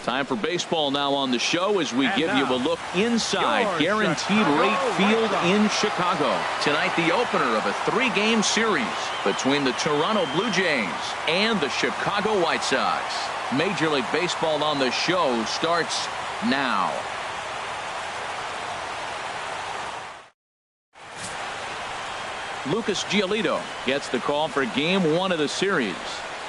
Time for baseball now on the show as we give you a look inside Guaranteed Rate Field in Chicago. Tonight, the opener of a 3-game series between the Toronto Blue Jays and the Chicago White Sox. Major League Baseball on the show starts now. Lucas Giolito gets the call for game 1 of the series.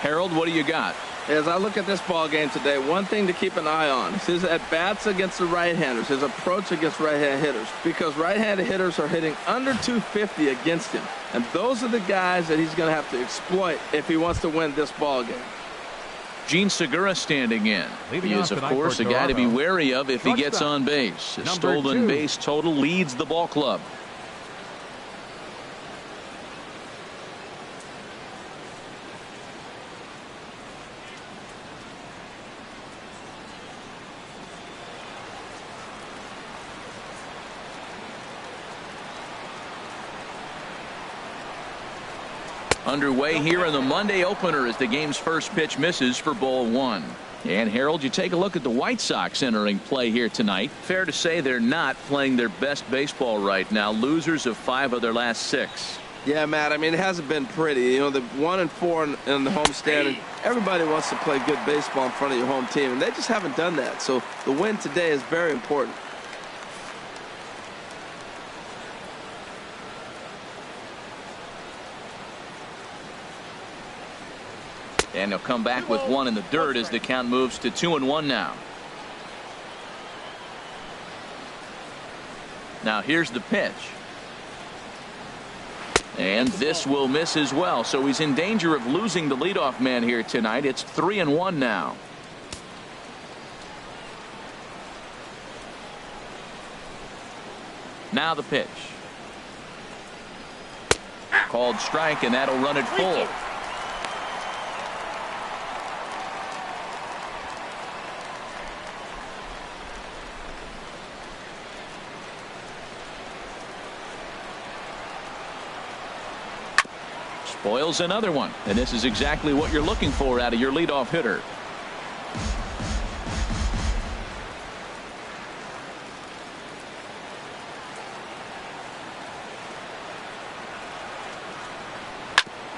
Harold, what do you got? As I look at this ball game today, one thing to keep an eye on is his at-bats against the right-handers, his approach against right-hand hitters, because right-handed hitters are hitting under 250 against him, and those are the guys that he's going to have to exploit if he wants to win this ball game. Gene Segura standing in. He is, of course, a guy to be wary of if he gets on base. His stolen base total leads the ball club. Underway here in the Monday opener as the game's first pitch misses for ball 1. And Harold, you take a look at the White Sox entering play here tonight. Fair to say they're not playing their best baseball right now. Losers of 5 of their last 6. Yeah, Matt, I mean, it hasn't been pretty. You know, the 1-4 in the homestand, and everybody wants to play good baseball in front of your home team, and they just haven't done that. So the win today is very important. And he'll come back with 1 in the dirt as the count moves to 2-1 now. Now here's the pitch. And this will miss as well. So he's in danger of losing the leadoff man here tonight. It's 3-1 now. Now the pitch. Called strike, and that'll run it full. Spoils another one, and this is exactly what you're looking for out of your leadoff hitter.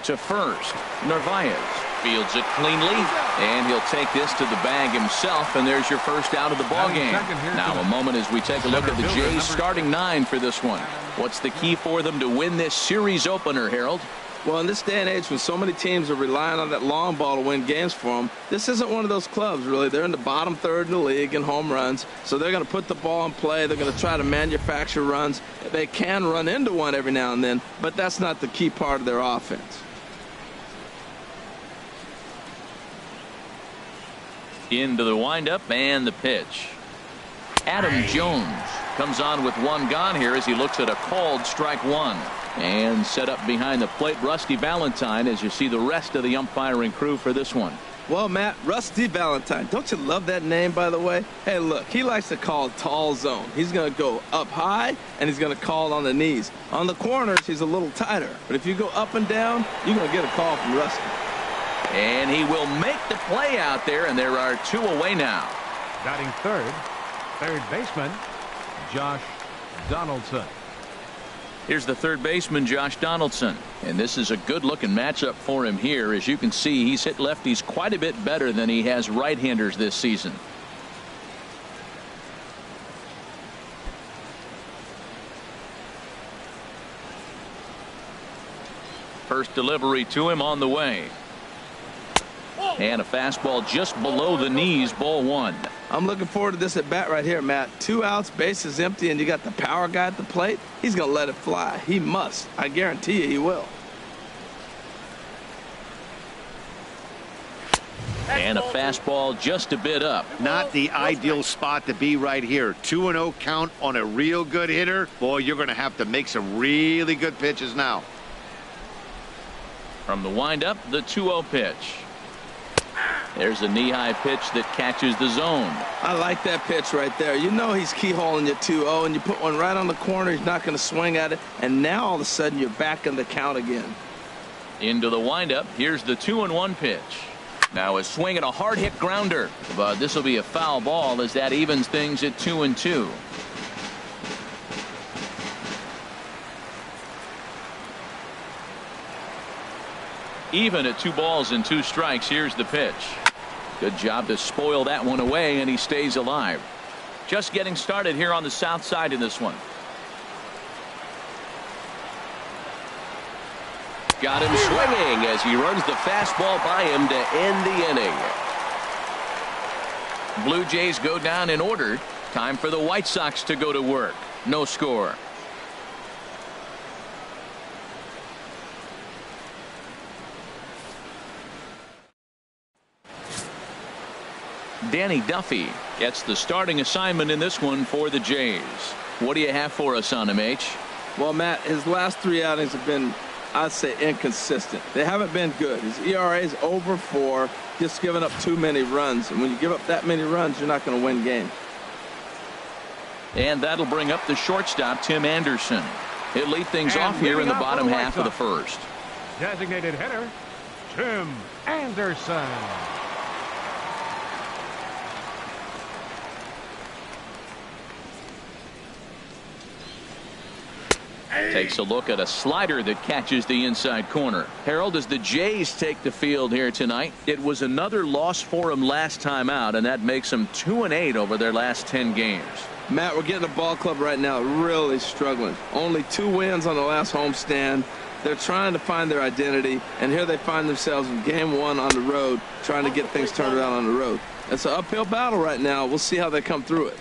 To first, Narvaez fields it cleanly, and he'll take this to the bag himself, and there's your first out of the ball game. Now a moment as we take a look at the Jays starting 9 for this one. What's the key for them to win this series opener, Harold? Well, in this day and age when so many teams are relying on that long ball to win games for them, this isn't one of those clubs, really. They're in the bottom third in the league in home runs, so they're going to put the ball in play. They're going to try to manufacture runs. They can run into one every now and then, but that's not the key part of their offense. Into the windup and the pitch. Adam Jones comes on with 1 gone here as he looks at a called strike 1. And set up behind the plate, Rusty Valentine, as you see the rest of the umpiring crew for this one. Well, Matt, Rusty Valentine, don't you love that name, by the way? Hey, look, he likes to call tall zone. He's going to go up high, and he's going to call on the knees. On the corners, he's a little tighter. But if you go up and down, you're going to get a call from Rusty. And he will make the play out there, and there are 2 away now. Batting third baseman, Josh Donaldson. Here's the third baseman, Josh Donaldson. And this is a good-looking matchup for him here. As you can see, he's hit lefties quite a bit better than he has right-handers this season. First delivery to him on the way. And a fastball just below the knees, ball 1. I'm looking forward to this at bat right here, Matt. 2 outs, bases empty, and you got the power guy at the plate. He's going to let it fly. He must. I guarantee you he will. And a fastball just a bit up. Not the ideal spot to be right here. 2-0 count on a real good hitter. Boy, you're going to have to make some really good pitches now. From the windup, the 2-0 pitch. There's a knee-high pitch that catches the zone. I like that pitch right there. You know he's keyholing your 2-0, and you put one right on the corner. He's not going to swing at it, and now all of a sudden you're back in the count again. Into the windup. Here's the 2-1 pitch. Now a swing and a hard hit grounder, but this will be a foul ball as that evens things at 2-2. Even at 2 balls and 2 strikes. Here's the pitch. Good job to spoil that one away, and he stays alive. Just getting started here on the south side in this one. Got him swinging as he runs the fastball by him to end the inning. Blue Jays go down in order. Time for the White Sox to go to work. No score. Danny Duffy gets the starting assignment in this one for the Jays. What do you have for us on him, H? Well, Matt, his last 3 outings have been, I'd say, inconsistent. They haven't been good. His ERA is over 4, just giving up too many runs. And when you give up that many runs, you're not going to win games. And that'll bring up the shortstop, Tim Anderson. He'll lead things off here in the bottom half of the first. Designated hitter, Tim Anderson. Takes a look at a slider that catches the inside corner. Harold, as the Jays take the field here tonight, it was another loss for them last time out, and that makes them 2-8 over their last 10 games. Matt, we're getting a ball club right now really struggling. Only 2 wins on the last homestand. They're trying to find their identity, and here they find themselves in game 1 on the road, trying to get things turned around on the road. It's an uphill battle right now. We'll see how they come through it.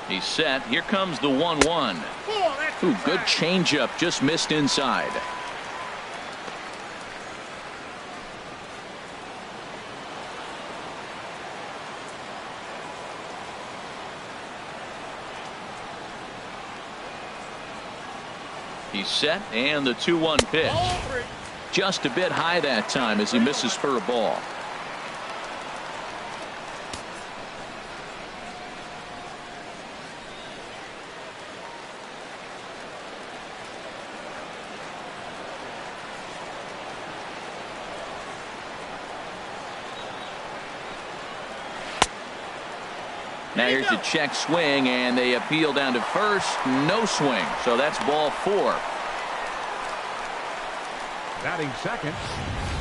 He's set. Here comes the 1-1. Ooh, good changeup, just missed inside. He's set, and the 2-1 pitch. Just a bit high that time as he misses for a ball. Now here's a check swing, and they appeal down to first. No swing, so that's ball 4. Batting second,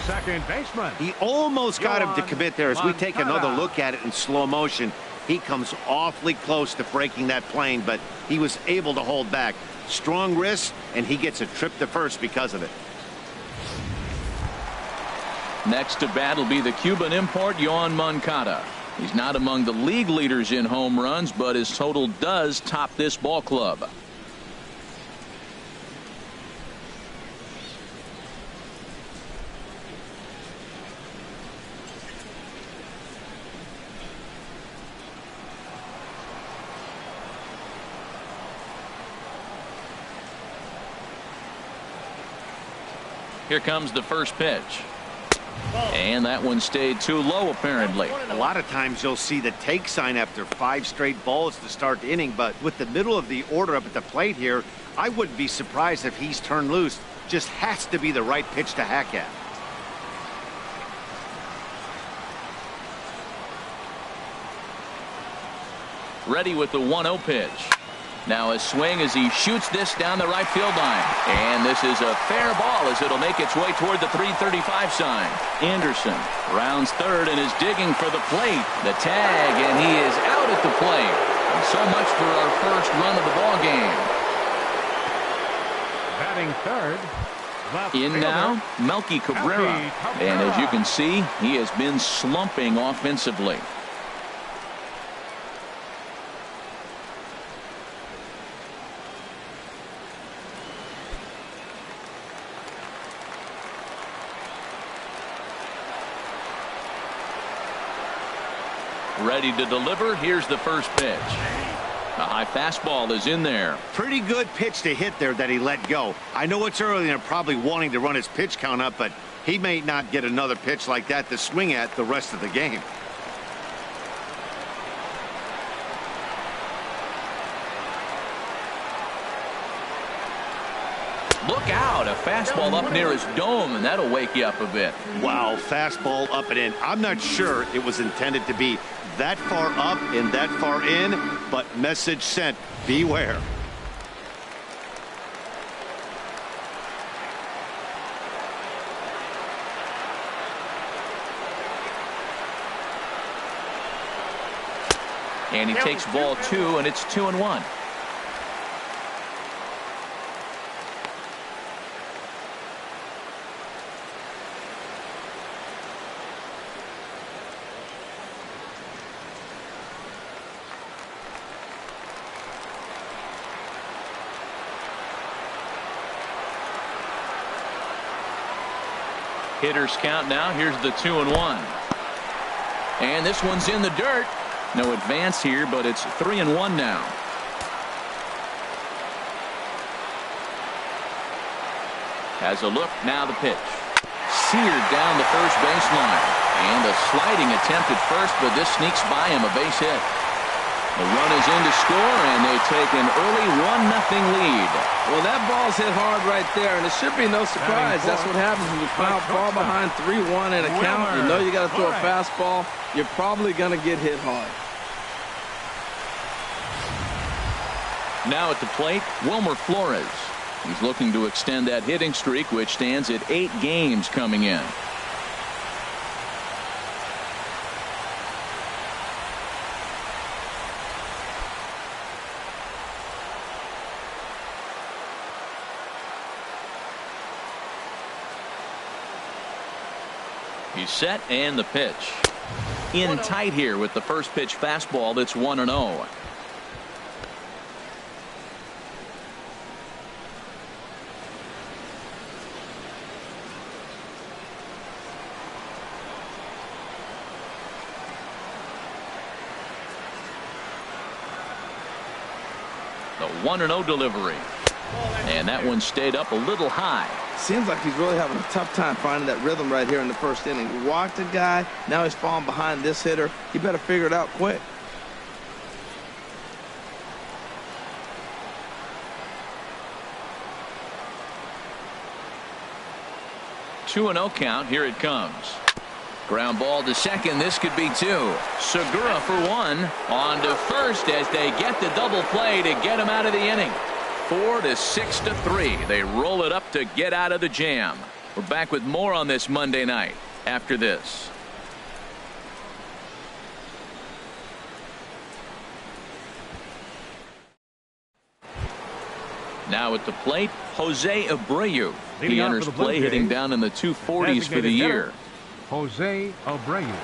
second baseman. He almost got him to commit there. As we take another look at it in slow motion, he comes awfully close to breaking that plane, but he was able to hold back. Strong wrist, and he gets a trip to first because of it. Next to bat will be the Cuban import, Yoán Moncada. He's not among the league leaders in home runs, but his total does top this ball club. Here comes the first pitch. And that one stayed too low, apparently. A lot of times you'll see the take sign after 5 straight balls to start the inning, but with the middle of the order up at the plate here, I wouldn't be surprised if he's turned loose. Just has to be the right pitch to hack at. Ready with the 1-0 pitch. Now a swing as he shoots this down the right field line. And this is a fair ball as it'll make its way toward the 335 sign. Anderson rounds third and is digging for the plate. The tag, and he is out at the plate. And so much for our first run of the ball game. Batting third. In now, Melky Cabrera. And as you can see, he has been slumping offensively. Ready to deliver. Here's the first pitch. A high fastball is in there. Pretty good pitch to hit there that he let go. I know it's early and they're probably wanting to run his pitch count up, but he may not get another pitch like that to swing at the rest of the game. Look out, a fastball up near his dome, and that'll wake you up a bit. Wow, fastball up and in. I'm not sure it was intended to be that far up and that far in, but message sent, beware. And he takes ball 2, and it's 2-1. Hitters count now. Here's the 2-1. And this one's in the dirt. No advance here, but it's 3-1 now. Has a look. Now the pitch. Seared down the first baseline. And a sliding attempt at first, but this sneaks by him, a base hit. The run is in to score, and they take an early 1-0 lead. Well, that ball's hit hard right there, and it should be no surprise. That's what happens when you fall behind 3-1 in a count. You know you got to throw a fastball. You're probably going to get hit hard. Now at the plate, Wilmer Flores. He's looking to extend that hitting streak, which stands at 8 games coming in. He's set, and the pitch. In tight here with the first pitch fastball that's 1-0. The 1-0 delivery. And that one stayed up a little high. Seems like he's really having a tough time finding that rhythm right here in the first inning. He walked a guy. Now he's falling behind this hitter. He better figure it out quick. Two 2-0 count. Here it comes. Ground ball to second. This could be 2. Segura for 1. On to first as they get the double play to get him out of the inning. 4-6-3. They roll it up to get out of the jam. We're back with more on this Monday night after this. Now at the plate, Jose Abreu. He enters play hitting down in the 240s for the year. Jose Abreu.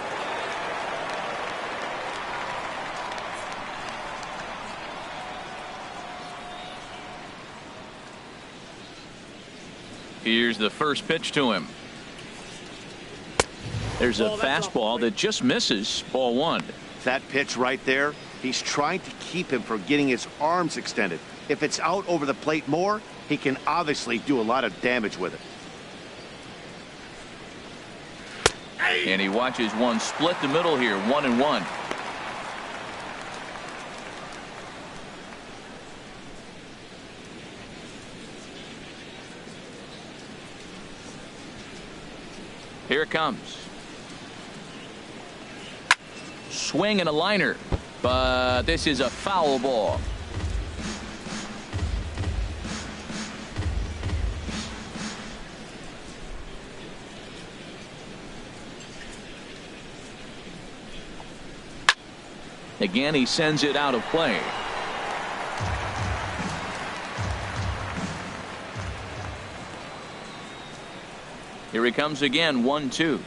Here's the first pitch to him. There's a fastball that just misses. Ball 1. That pitch right there, he's trying to keep him from getting his arms extended. If it's out over the plate more, he can obviously do a lot of damage with it. And he watches one split the middle here, 1-1. Here it comes. Swing and a liner, but this is a foul ball. Again, he sends it out of play. Here he comes again, 1-2.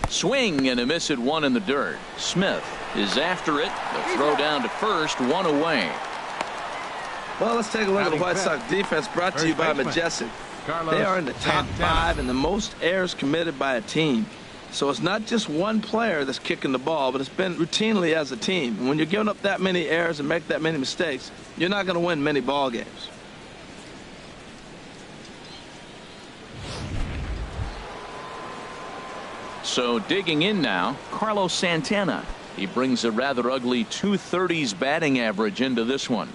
Swing and a miss at 1 in the dirt. Smith is after it. The throw down to first, 1 away. Well, let's take a look at the White Sox defense brought to you by Majestic. They are in the top 5 and the most errors committed by a team. So it's not just one player that's kicking the ball, but it's been routinely as a team. And when you're giving up that many errors and make that many mistakes, you're not going to win many ball games. So digging in now, Carlos Santana. He brings a rather ugly 230s batting average into this one.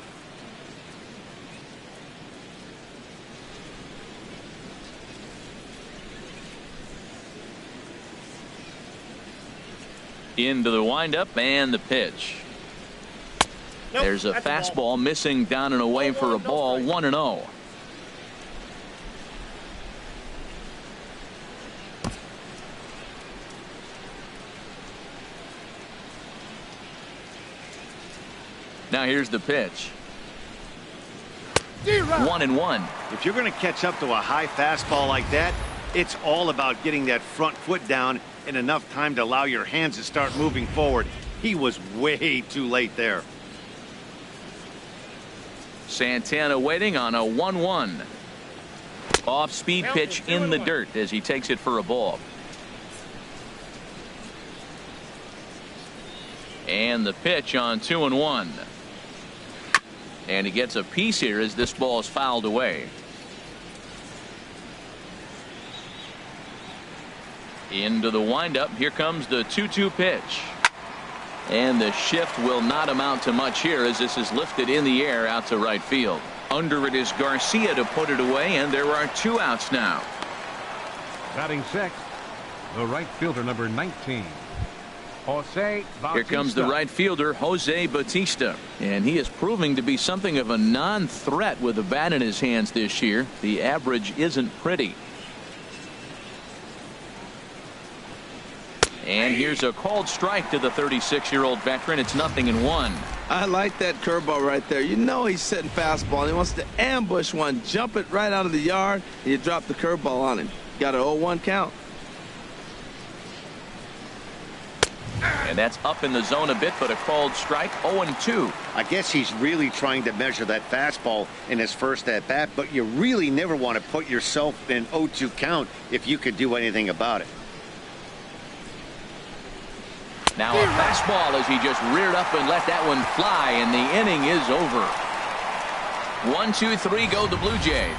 Into the windup and the pitch. There's a fastball missing down and away for a ball. 1-0. Now here's the pitch. 1-1. If you're going to catch up to a high fastball like that, it's all about getting that front foot down in enough time to allow your hands to start moving forward. He was way too late there. Santana waiting on a 1-1. Off-speed pitch in the dirt as he takes it for a ball. And the pitch on 2-1. And he gets a piece here as this ball is fouled away. Into the windup. Here comes the 2-2 pitch. And the shift will not amount to much here as this is lifted in the air out to right field. Under it is Garcia to put it away, and there are 2 outs now. Batting sixth, the right fielder, number 19. Jose Bautista. Here comes the right fielder, Jose Bautista. And he is proving to be something of a non-threat with the bat in his hands this year. The average isn't pretty. And here's a called strike to the 36-year-old veteran. It's 0-1. I like that curveball right there. You know he's sitting fastball, and he wants to ambush one, jump it right out of the yard, and you drop the curveball on him. Got an 0-1 count. And that's up in the zone a bit, but a called strike. 0-2. I guess he's really trying to measure that fastball in his first at bat, but you really never want to put yourself in 0-2 count if you could do anything about it. Now a fastball as he just reared up and let that one fly, and the inning is over. 1-2-3 go the Blue Jays.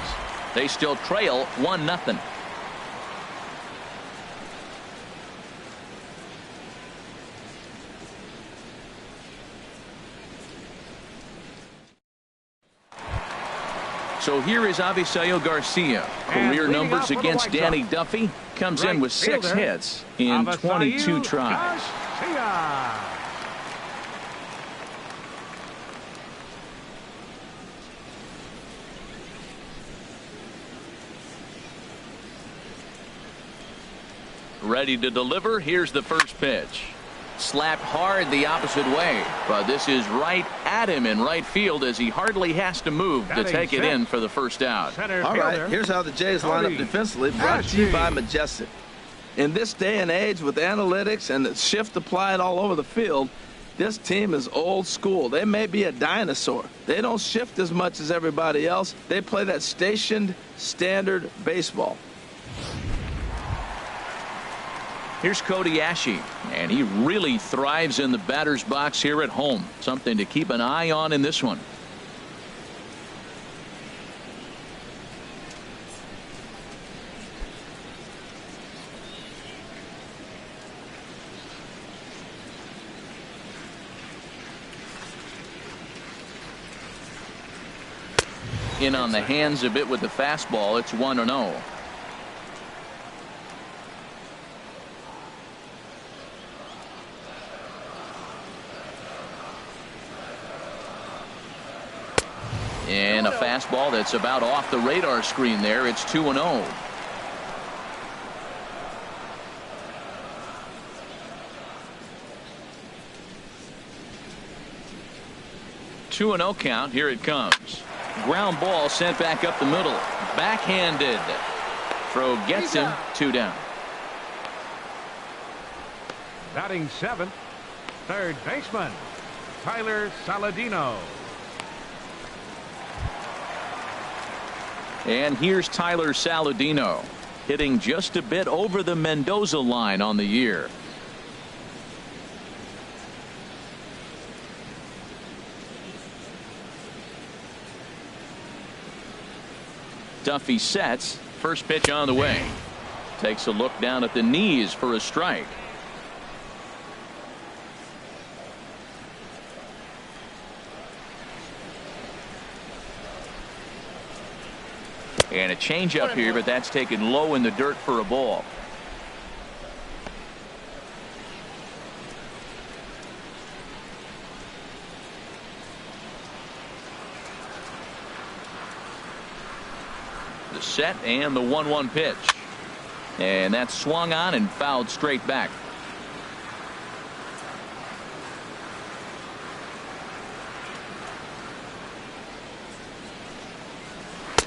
They still trail 1-0. So here is Avisaíl Garcia. Career numbers against Danny Duffy. Comes in with 6 hits in 22 tries. Ready to deliver. Here's the first pitch. Slapped hard the opposite way, but this is right at him in right field as he hardly has to move to take it in for the first out. All right, here's how the Jays line up defensively, brought to you by Majestic. In this day and age with analytics and the shift applied all over the field, this team is old school. They may be a dinosaur. They don't shift as much as everybody else. They play that stationed standard baseball. Here's Cody Ashe, and he really thrives in the batter's box here at home. Something to keep an eye on in this one. In on the hands a bit with the fastball. It's 1-0. And a fastball that's about off the radar screen there. It's 2-0. Count. Here it comes. Ground ball sent back up the middle. Backhanded. Throw gets him. 2 down. Batting seventh, third baseman, Tyler Saladino. And here's Tyler Saladino, hitting just a bit over the Mendoza line on the year. Duffy sets. First pitch on the way. Takes a look down at the knees for a strike. And a changeup here, but that's taken low in the dirt for a ball. The set and the 1-1 pitch. And that's swung on and fouled straight back.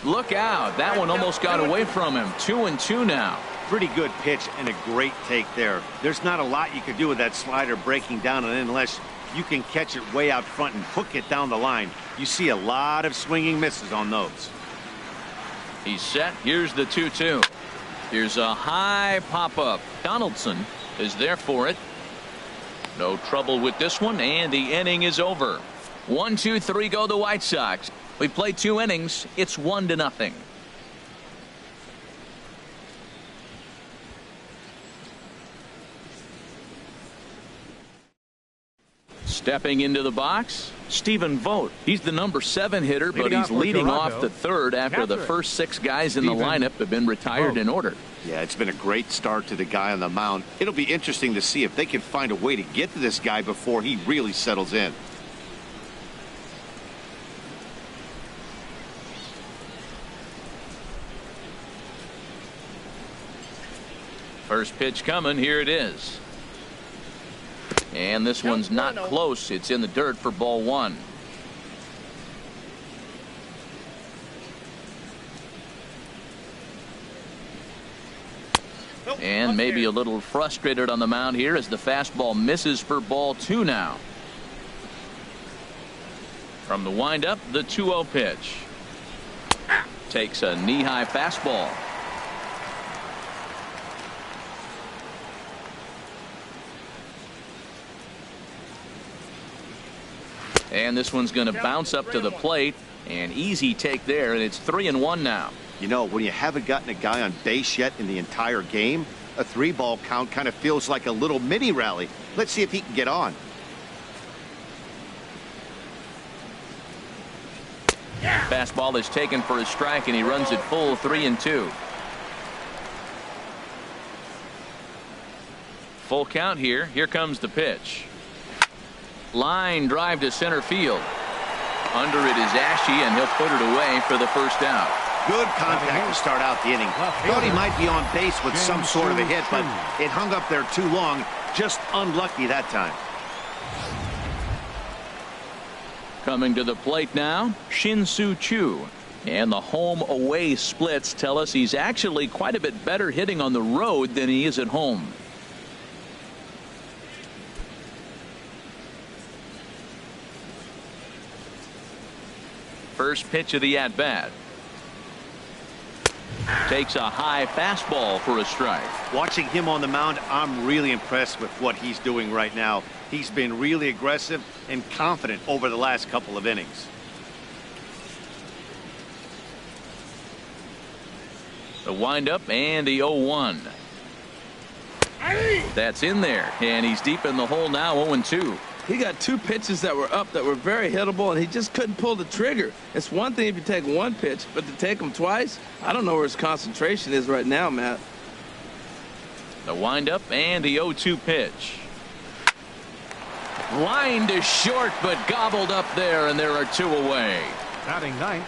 Look out. That one almost got away from him. 2-2 now. Pretty good pitch and a great take there. There's not a lot you can do with that slider breaking down and in unless you can catch it way out front and hook it down the line. You see a lot of swinging misses on those. He's set. Here's the 2-2. Here's a high pop-up. Donaldson is there for it. No trouble with this one, and the inning is over. 1-2-3 go the White Sox. We played 2 innings. It's 1-0. Stepping into the box, Stephen Vogt. He's the number 7 hitter, but he's leading off the third after the first 6 guys in the lineup have been retired in order. Yeah, it's been a great start to the guy on the mound. It'll be interesting to see if they can find a way to get to this guy before he really settles in. First pitch coming. Here it is. And this one's not close. It's in the dirt for ball 1. And maybe a little frustrated on the mound here as the fastball misses for ball 2 now. From the windup, the 2-0 pitch. Takes a knee-high fastball. And this one's going to bounce up to the plate. An easy take there, and it's 3-1 now. You know, when you haven't gotten a guy on base yet in the entire game, a 3-ball count kind of feels like a little mini rally. Let's see if he can get on. Fastball is taken for a strike, and he runs it full 3-2. Full count here. Here comes the pitch. Line drive to center field. Under it is Ashe, and he'll put it away for the first out. Good contact to start out the inning. Thought he might be on base with some sort of a hit, but it hung up there too long. Just unlucky that time. Coming to the plate now, Shin-Soo Choo. And the home-away splits tell us he's actually quite a bit better hitting on the road than he is at home. First pitch of the at-bat. Takes a high fastball for a strike. Watching him on the mound, I'm really impressed with what he's doing right now. He's been really aggressive and confident over the last couple of innings. The windup and the 0-1. That's in there, and he's deep in the hole now. 0-2. He got 2 pitches that were up that were very hittable, and he just couldn't pull the trigger. It's one thing if you take 1 pitch, but to take him twice, I don't know where his concentration is right now, Matt. The windup and the 0-2 pitch. Line to short, but gobbled up there, and there are 2 away. Batting 9th,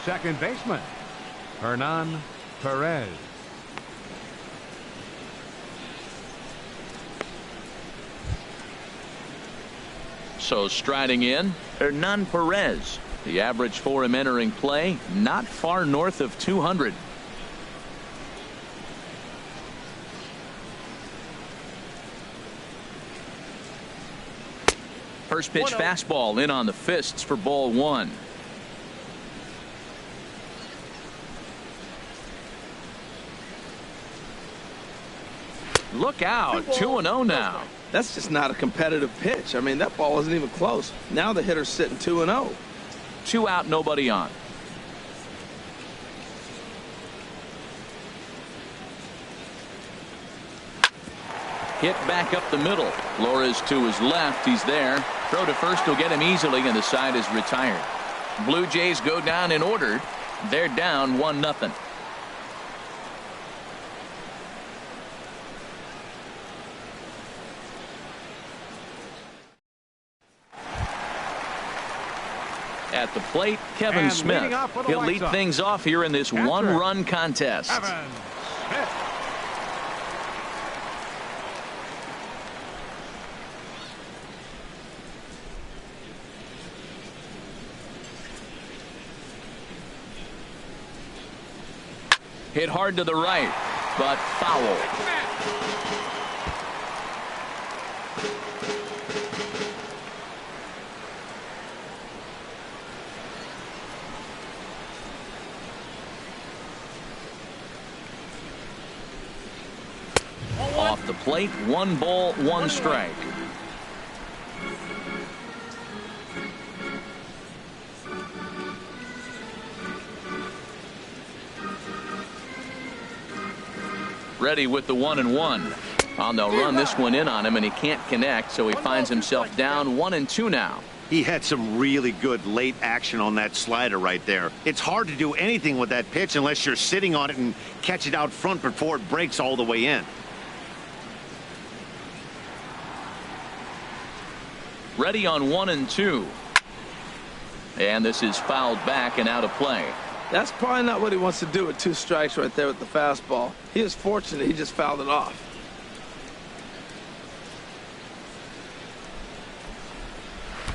second baseman, Hernan Perez. So striding in, Hernan Perez. The average for him entering play, not far north of 200. First pitch fastball in on the fists for ball 1. Look out, 2-0 now. That's just not a competitive pitch. I mean, that ball wasn't even close. Now the hitter's sitting 2-0. 2 out, nobody on. Hit back up the middle. Flores to his left. He's there. Throw to first will get him easily, and the side is retired. Blue Jays go down in order. They're down 1-0. At the plate, Kevin And Smith. leading off for the He'll White lead Sox, things off here in this catcher, one-run contest. Kevin Smith. Hit hard to the right, but foul. Off the plate, 1 ball, 1 strike. Ready with the 1-1. On they'll run this one in on him, and he can't connect, so he finds himself down 1-2 now. He had some really good late action on that slider right there. It's hard to do anything with that pitch unless you're sitting on it and catch it out front before it breaks all the way in. Ready on 1-2. And this is fouled back and out of play. That's probably not what he wants to do with 2 strikes right there with the fastball. He is fortunate he just fouled it off.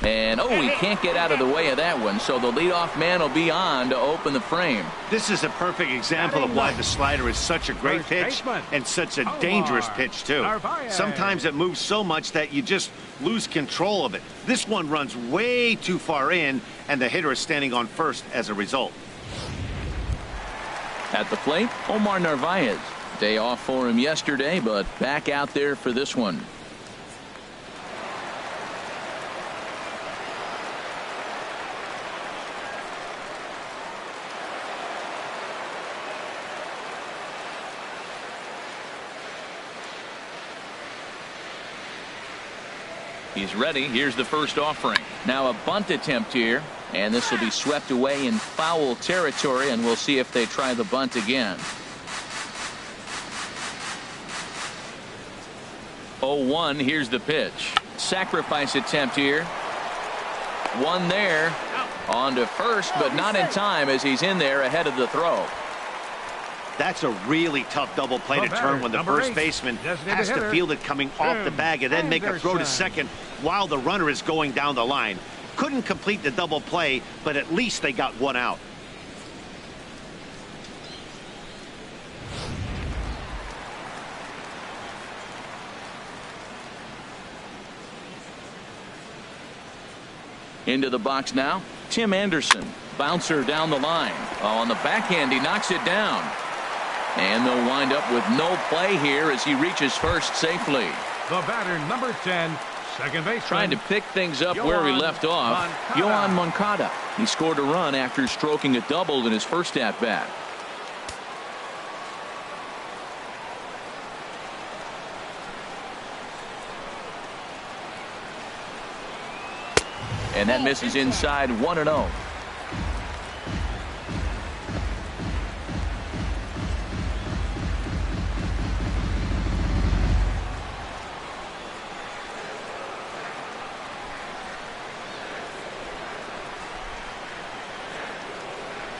And, oh, he can't get out of the way of that one, so the leadoff man will be on to open the frame. This is a perfect example of why the slider is such a great pitch and such a dangerous pitch, too. Sometimes it moves so much that you just lose control of it. This one runs way too far in, and the hitter is standing on first as a result. At the plate, Omar Narvaez. Day off for him yesterday, but back out there for this one. He's ready. Here's the first offering. Now a bunt attempt here, and this will be swept away in foul territory, and we'll see if they try the bunt again. 0-1. Here's the pitch. Sacrifice attempt here. One there. On to first, but not in time as he's in there ahead of the throw. That's a really tough double play to turn when the first baseman has to field it coming off the bag and then make a throw to second while the runner is going down the line. Couldn't complete the double play, but at least they got one out. Into the box now, Tim Anderson. Bouncer down the line. On the backhand, he knocks it down. And they'll wind up with no play here as he reaches first safely. The batter, number 10, second baseman. Trying to pick things up where he left off. Yohan Moncada. He scored a run after stroking a double in his first at-bat. And that misses inside 1-0.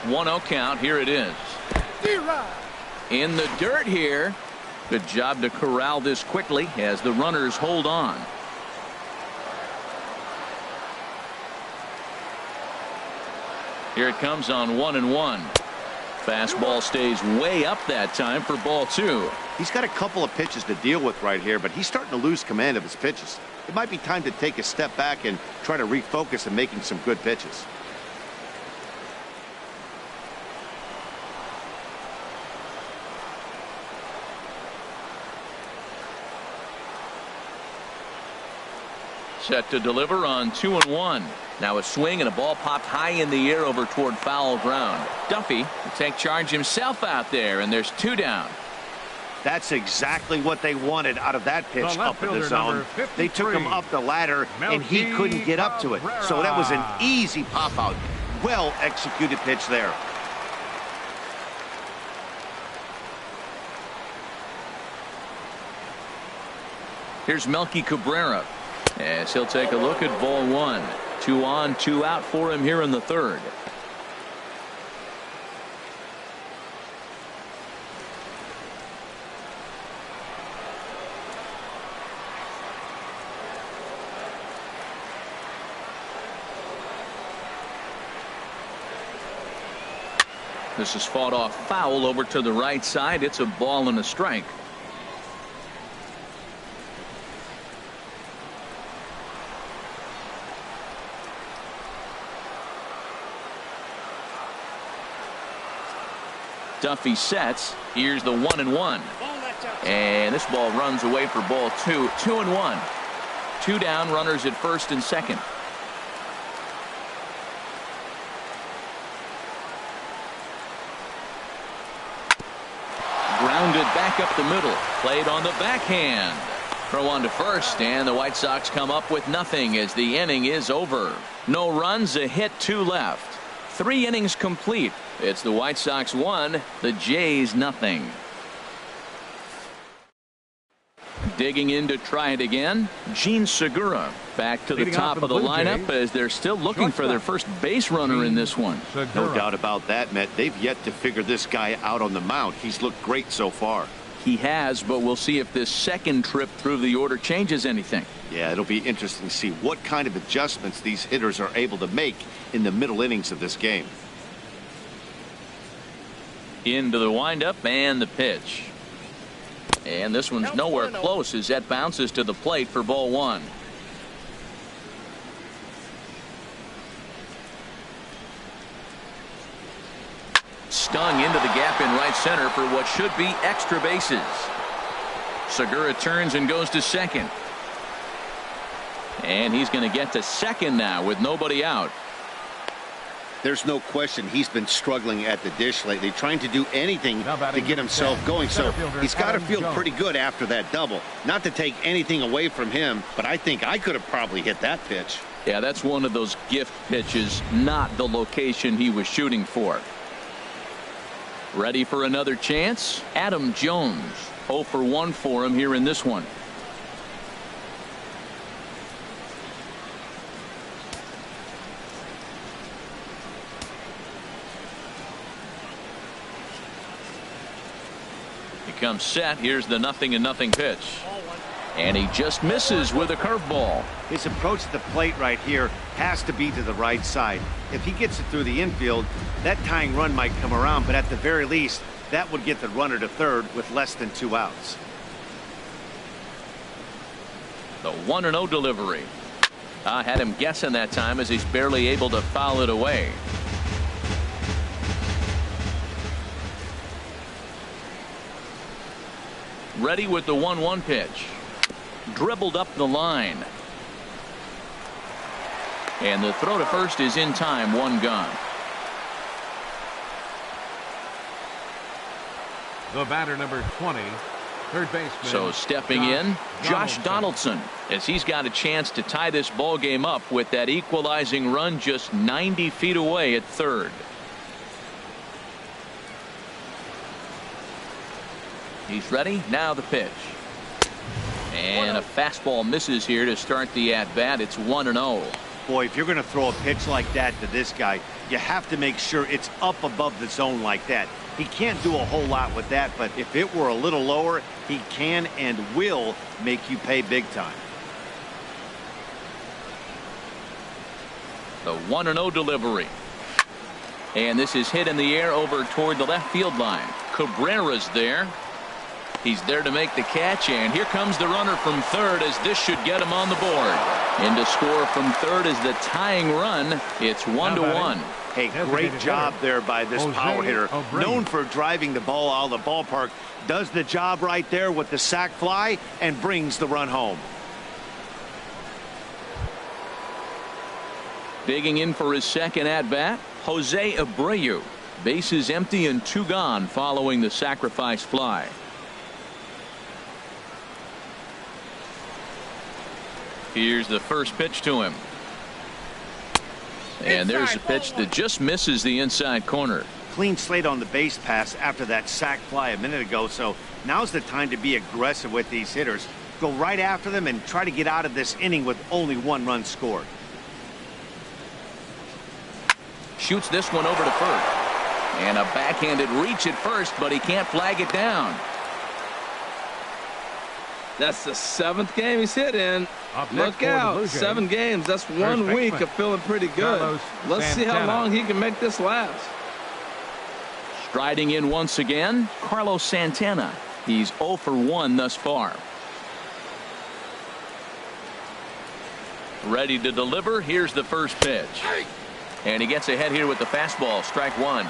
One-0 count. Here it is. In the dirt here. Good job to corral this quickly as the runners hold on. Here it comes on 1-1. Fastball stays way up that time for ball 2. He's got a couple of pitches to deal with right here, but he's starting to lose command of his pitches. It might be time to take a step back and try to refocus on making some good pitches. Set to deliver on 2-1. Now a swing and a ball popped high in the air over toward foul ground. Duffy will take charge himself out there, and there's 2 down. That's exactly what they wanted out of that pitch up in the zone. They took him up the ladder, and he couldn't get up to it. So that was an easy pop out. Well executed pitch there. Here's Melky Cabrera as he'll take a look at ball 1. 2 on, 2 out for him here in the third. This is fought off foul over to the right side. It's a ball and a strike. Duffy sets. Here's the 1-1. And this ball runs away for ball 2. 2-1. 2 down, runners at first and second. Grounded back up the middle. Played on the backhand. Throw on to first, and the White Sox come up with nothing as the inning is over. No runs, a hit, 2 left. 3 innings complete. It's the White Sox 1, the Jays nothing. Digging in to try it again, Gene Segura back to the top of the lineup as they're still looking for their first base runner in this one. No doubt about that, Matt. They've yet to figure this guy out on the mound. He's looked great so far. He has, but we'll see if this second trip through the order changes anything. Yeah, it'll be interesting to see what kind of adjustments these hitters are able to make in the middle innings of this game. Into the windup and the pitch. And this one's nowhere close as that bounces to the plate for ball 1. Stung into the gap in right center for what should be extra bases. Segura turns and goes to second. And he's going to get to second now with nobody out. There's no question he's been struggling at the dish lately, trying to do anything to get himself going. So he's got to feel pretty good after that double. Not to take anything away from him, but I think I could have probably hit that pitch. Yeah, that's one of those gift pitches, not the location he was shooting for. Ready for another chance? Adam Jones. 0 for 1 for him here in this one. Comes set. Here's the 0-0 pitch, and he just misses with a curveball. His approach to the plate right here has to be to the right side. If he gets it through the infield, that tying run might come around, but at the very least that would get the runner to third with less than 2 outs. The 1-0 delivery. I had him guessing that time as he's barely able to foul it away. Ready with the 1-1 pitch. Dribbled up the line. And the throw to first is in time. 1 gone. The batter, number 20, third baseman. So stepping in, Josh Donaldson, as he's got a chance to tie this ball game up with that equalizing run just 90 feet away at third. He's ready. Now the pitch. And a fastball misses here to start the at-bat. It's 1-0. Boy, if you're going to throw a pitch like that to this guy, you have to make sure it's up above the zone like that. He can't do a whole lot with that, but if it were a little lower, he can and will make you pay big time. The 1-0 delivery. And this is hit in the air over toward the left field line. Cabrera's there. He's there to make the catch, and here comes the runner from third as this should get him on the board. In to score from third is the tying run. It's 1-1. Hey, great job there by this power hitter. Known for driving the ball out of the ballpark. Does the job right there with the sac fly and brings the run home. Digging in for his second at-bat, Jose Abreu. Bases empty and 2 gone following the sacrifice fly. Here's the first pitch to him. And there's a pitch that just misses the inside corner. Clean slate on the base pass after that sac fly a minute ago, so now's the time to be aggressive with these hitters. Go right after them and try to get out of this inning with only 1 run scored. Shoots this one over to first. And a backhanded reach at first, but he can't flag it down. That's the 7th game he's hit in. Look out. 7 games. That's 1 week of feeling pretty good. Let's see how long he can make this last. Striding in once again, Carlos Santana. He's 0 for 1 thus far. Ready to deliver. Here's the first pitch. And he gets ahead here with the fastball. Strike 1.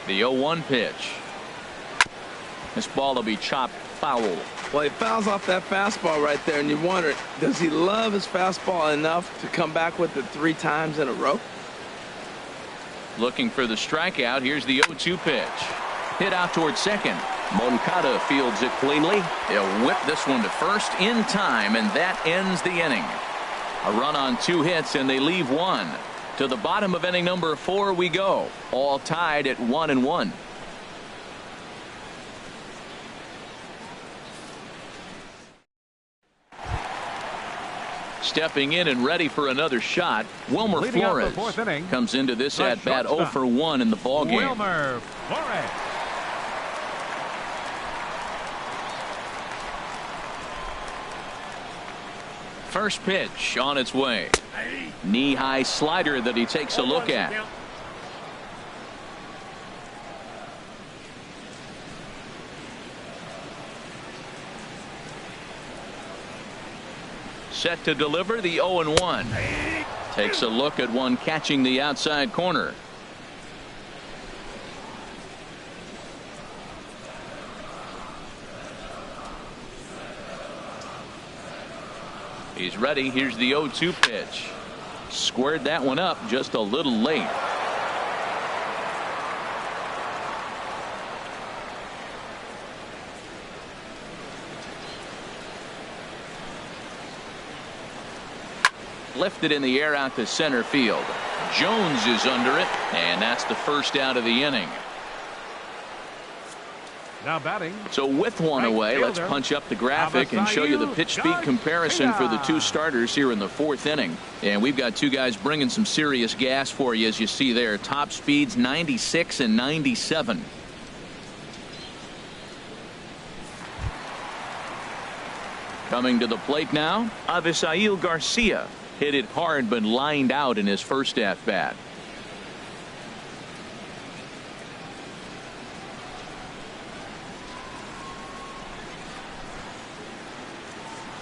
The 0-1 pitch. This ball will be chopped foul. Well, he fouls off that fastball right there, and you wonder, does he love his fastball enough to come back with it 3 times in a row? Looking for the strikeout. Here's the 0-2 pitch. Hit out towards second. Moncada fields it cleanly. He'll whip this one to first in time, and that ends the inning. A run on 2 hits, and they leave 1. To the bottom of inning number 4 we go. All tied at 1-1. Stepping in and ready for another shot, Wilmer Flores comes into this at bat 0 for 1 in the ball game. Wilmer Flores. First pitch on its way. Knee-high slider that he takes a look at. Set to deliver the 0-1. Takes a look at one catching the outside corner. He's ready. Here's the 0-2 pitch. Squared that one up just a little late. Lifted in the air out to center field. Jones is under it, and that's the first out of the inning. Now batting. So with one away, let's punch up the graphic and show you the pitch speed comparison for the 2 starters here in the 4th inning. And we've got 2 guys bringing some serious gas for you, as you see there. Top speeds 96 and 97. Coming to the plate now, Avisail Garcia. Hit it hard but lined out in his first at bat.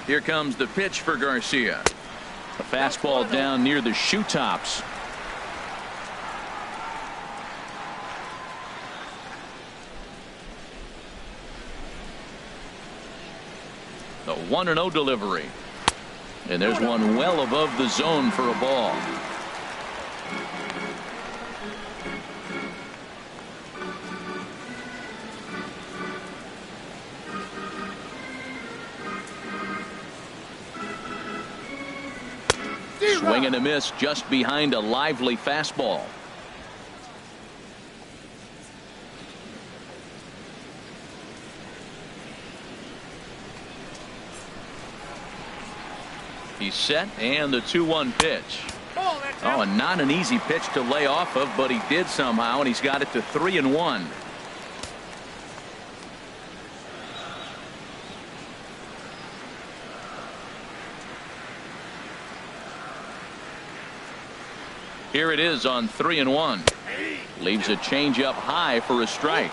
Here comes the pitch for Garcia. A fastball down near the shoe tops. The 1-0 delivery. And there's one well above the zone for a ball. Swing and a miss just behind a lively fastball. He's set, and the 2-1 pitch. Oh, and not an easy pitch to lay off of, but he did somehow, and he's got it to 3-1. Here it is on 3-1. Leaves a changeup high for a strike.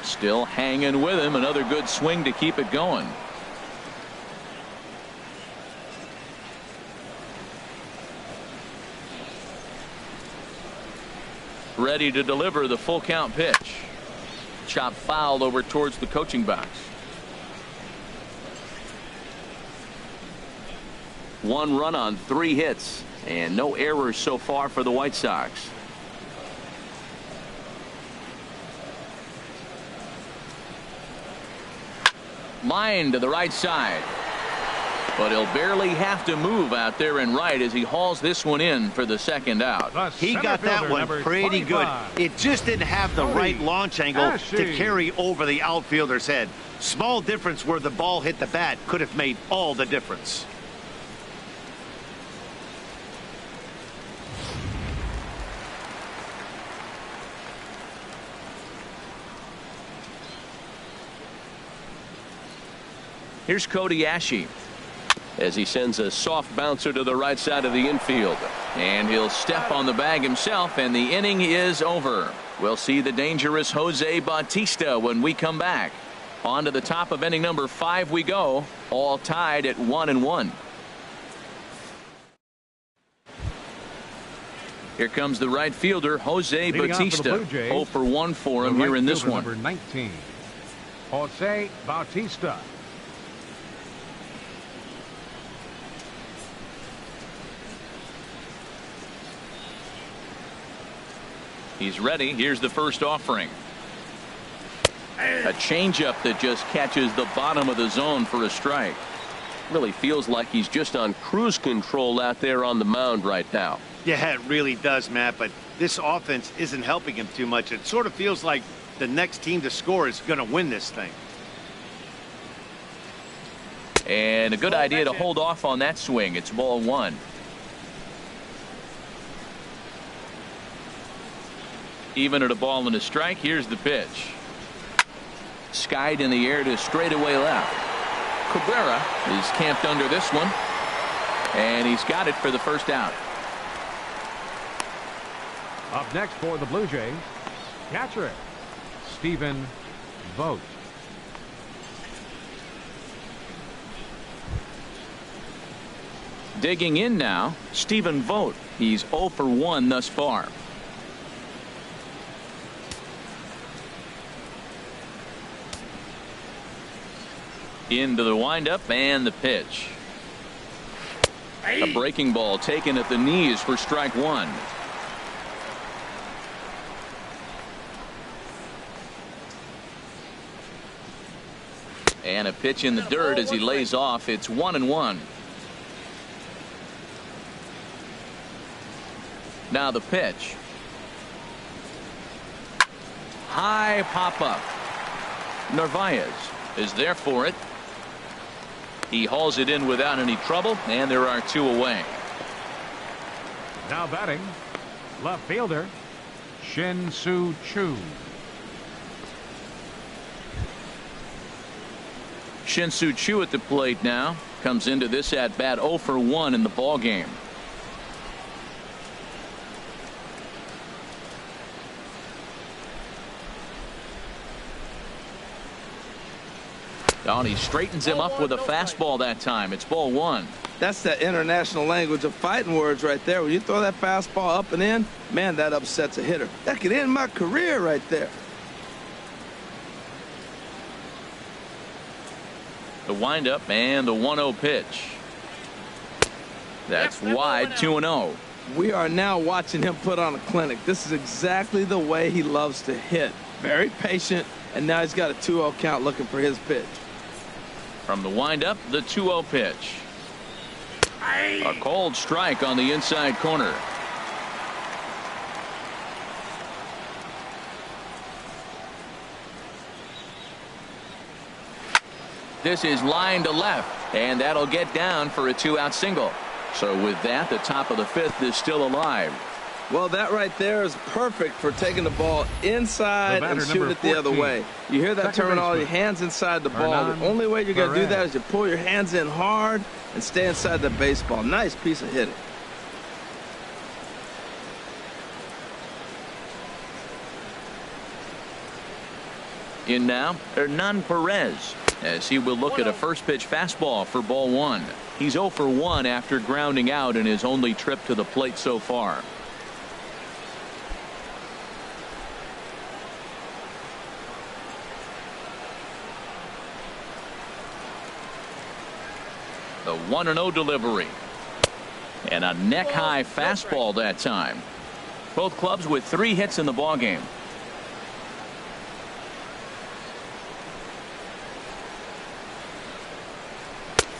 Still hanging with him. Another good swing to keep it going. Ready to deliver the full count pitch. Chop fouled over towards the coaching box. 1 run on 3 hits and no errors so far for the White Sox. Line to the right side. But he'll barely have to move out there in right as he hauls this one in for the second out. He got that one pretty good. It just didn't have the right launch angle to carry over the outfielder's head. Small difference where the ball hit the bat could have made all the difference. Here's Cody Ashe as he sends a soft bouncer to the right side of the infield. And he'll step on the bag himself, and the inning is over. We'll see the dangerous Jose Bautista when we come back. On to the top of inning number 5 we go, all tied at 1-1. Here comes the right fielder, Jose Bautista. 0 for 1 for him here in this one. Number 19, Jose Bautista. He's ready. Here's the first offering. A changeup that just catches the bottom of the zone for a strike. Really feels like he's just on cruise control out there on the mound right now. Yeah, it really does, Matt, but this offense isn't helping him too much. It sort of feels like the next team to score is going to win this thing. And a good idea to hold off on that swing. It's ball 1. Even at a ball and a strike. Here's the pitch. Skied in the air to straightaway left. Cabrera is camped under this one, and he's got it for the first out. Up next for the Blue Jays, catcher Stephen Vogt. Digging in now, Stephen Vogt. He's 0 for 1 thus far. Into the windup and the pitch. A breaking ball taken at the knees for strike 1. And a pitch in the dirt as he lays off. It's 1-1. Now the pitch. High pop up. Narvaez is there for it. He hauls it in without any trouble, and there are 2 away. Now batting, left fielder Shin-Soo Choo. Shin-Soo Choo at the plate now. Comes into this at bat 0 for 1 in the ball game. Oh, and he straightens him up with a fastball that time. It's ball 1. That's that international language of fighting words right there. When you throw that fastball up and in, man, that upsets a hitter. That could end my career right there. The windup and the 1-0 pitch. That's wide, 2-0. We are now watching him put on a clinic. This is exactly the way he loves to hit. Very patient, and now he's got a 2-0 count looking for his pitch. From the windup, the 2-0 pitch. A cold strike on the inside corner. This is line to left, and that'll get down for a 2-out single. So with that, the top of the 5th is still alive. Well, that right there is perfect for taking the ball inside and shooting it the other way. You hear that terminology, hands inside the ball. The only way you're going to do that is you pull your hands in hard and stay inside the baseball. Nice piece of hitting. In now, Hernan Perez, as he will look at a first pitch fastball for ball 1. He's 0 for 1 after grounding out in his only trip to the plate so far. The 1-0 delivery. And a neck-high fastball that time. Both clubs with 3 hits in the ballgame.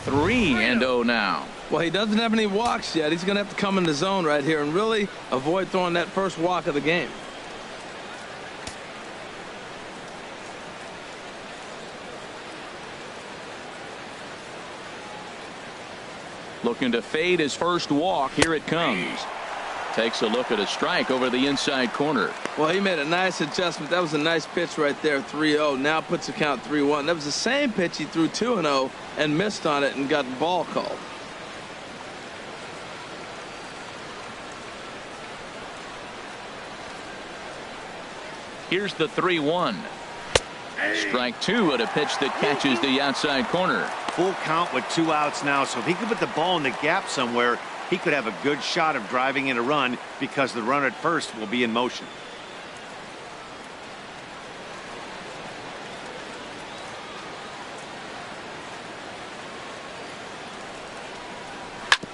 3-0 now. Well, he doesn't have any walks yet. He's going to have to come in the zone right here and really avoid throwing that first walk of the game. Looking to fade his first walk. Here it comes. Takes a look at a strike over the inside corner. Well, he made a nice adjustment. That was a nice pitch right there, 3-0. Now puts the count 3-1. That was the same pitch he threw 2-0 and missed on it and got the ball called. Here's the 3-1. Strike 2 at a pitch that catches the outside corner. Full count with 2 outs now, so if he could put the ball in the gap somewhere, he could have a good shot of driving in a run because the runner at first will be in motion.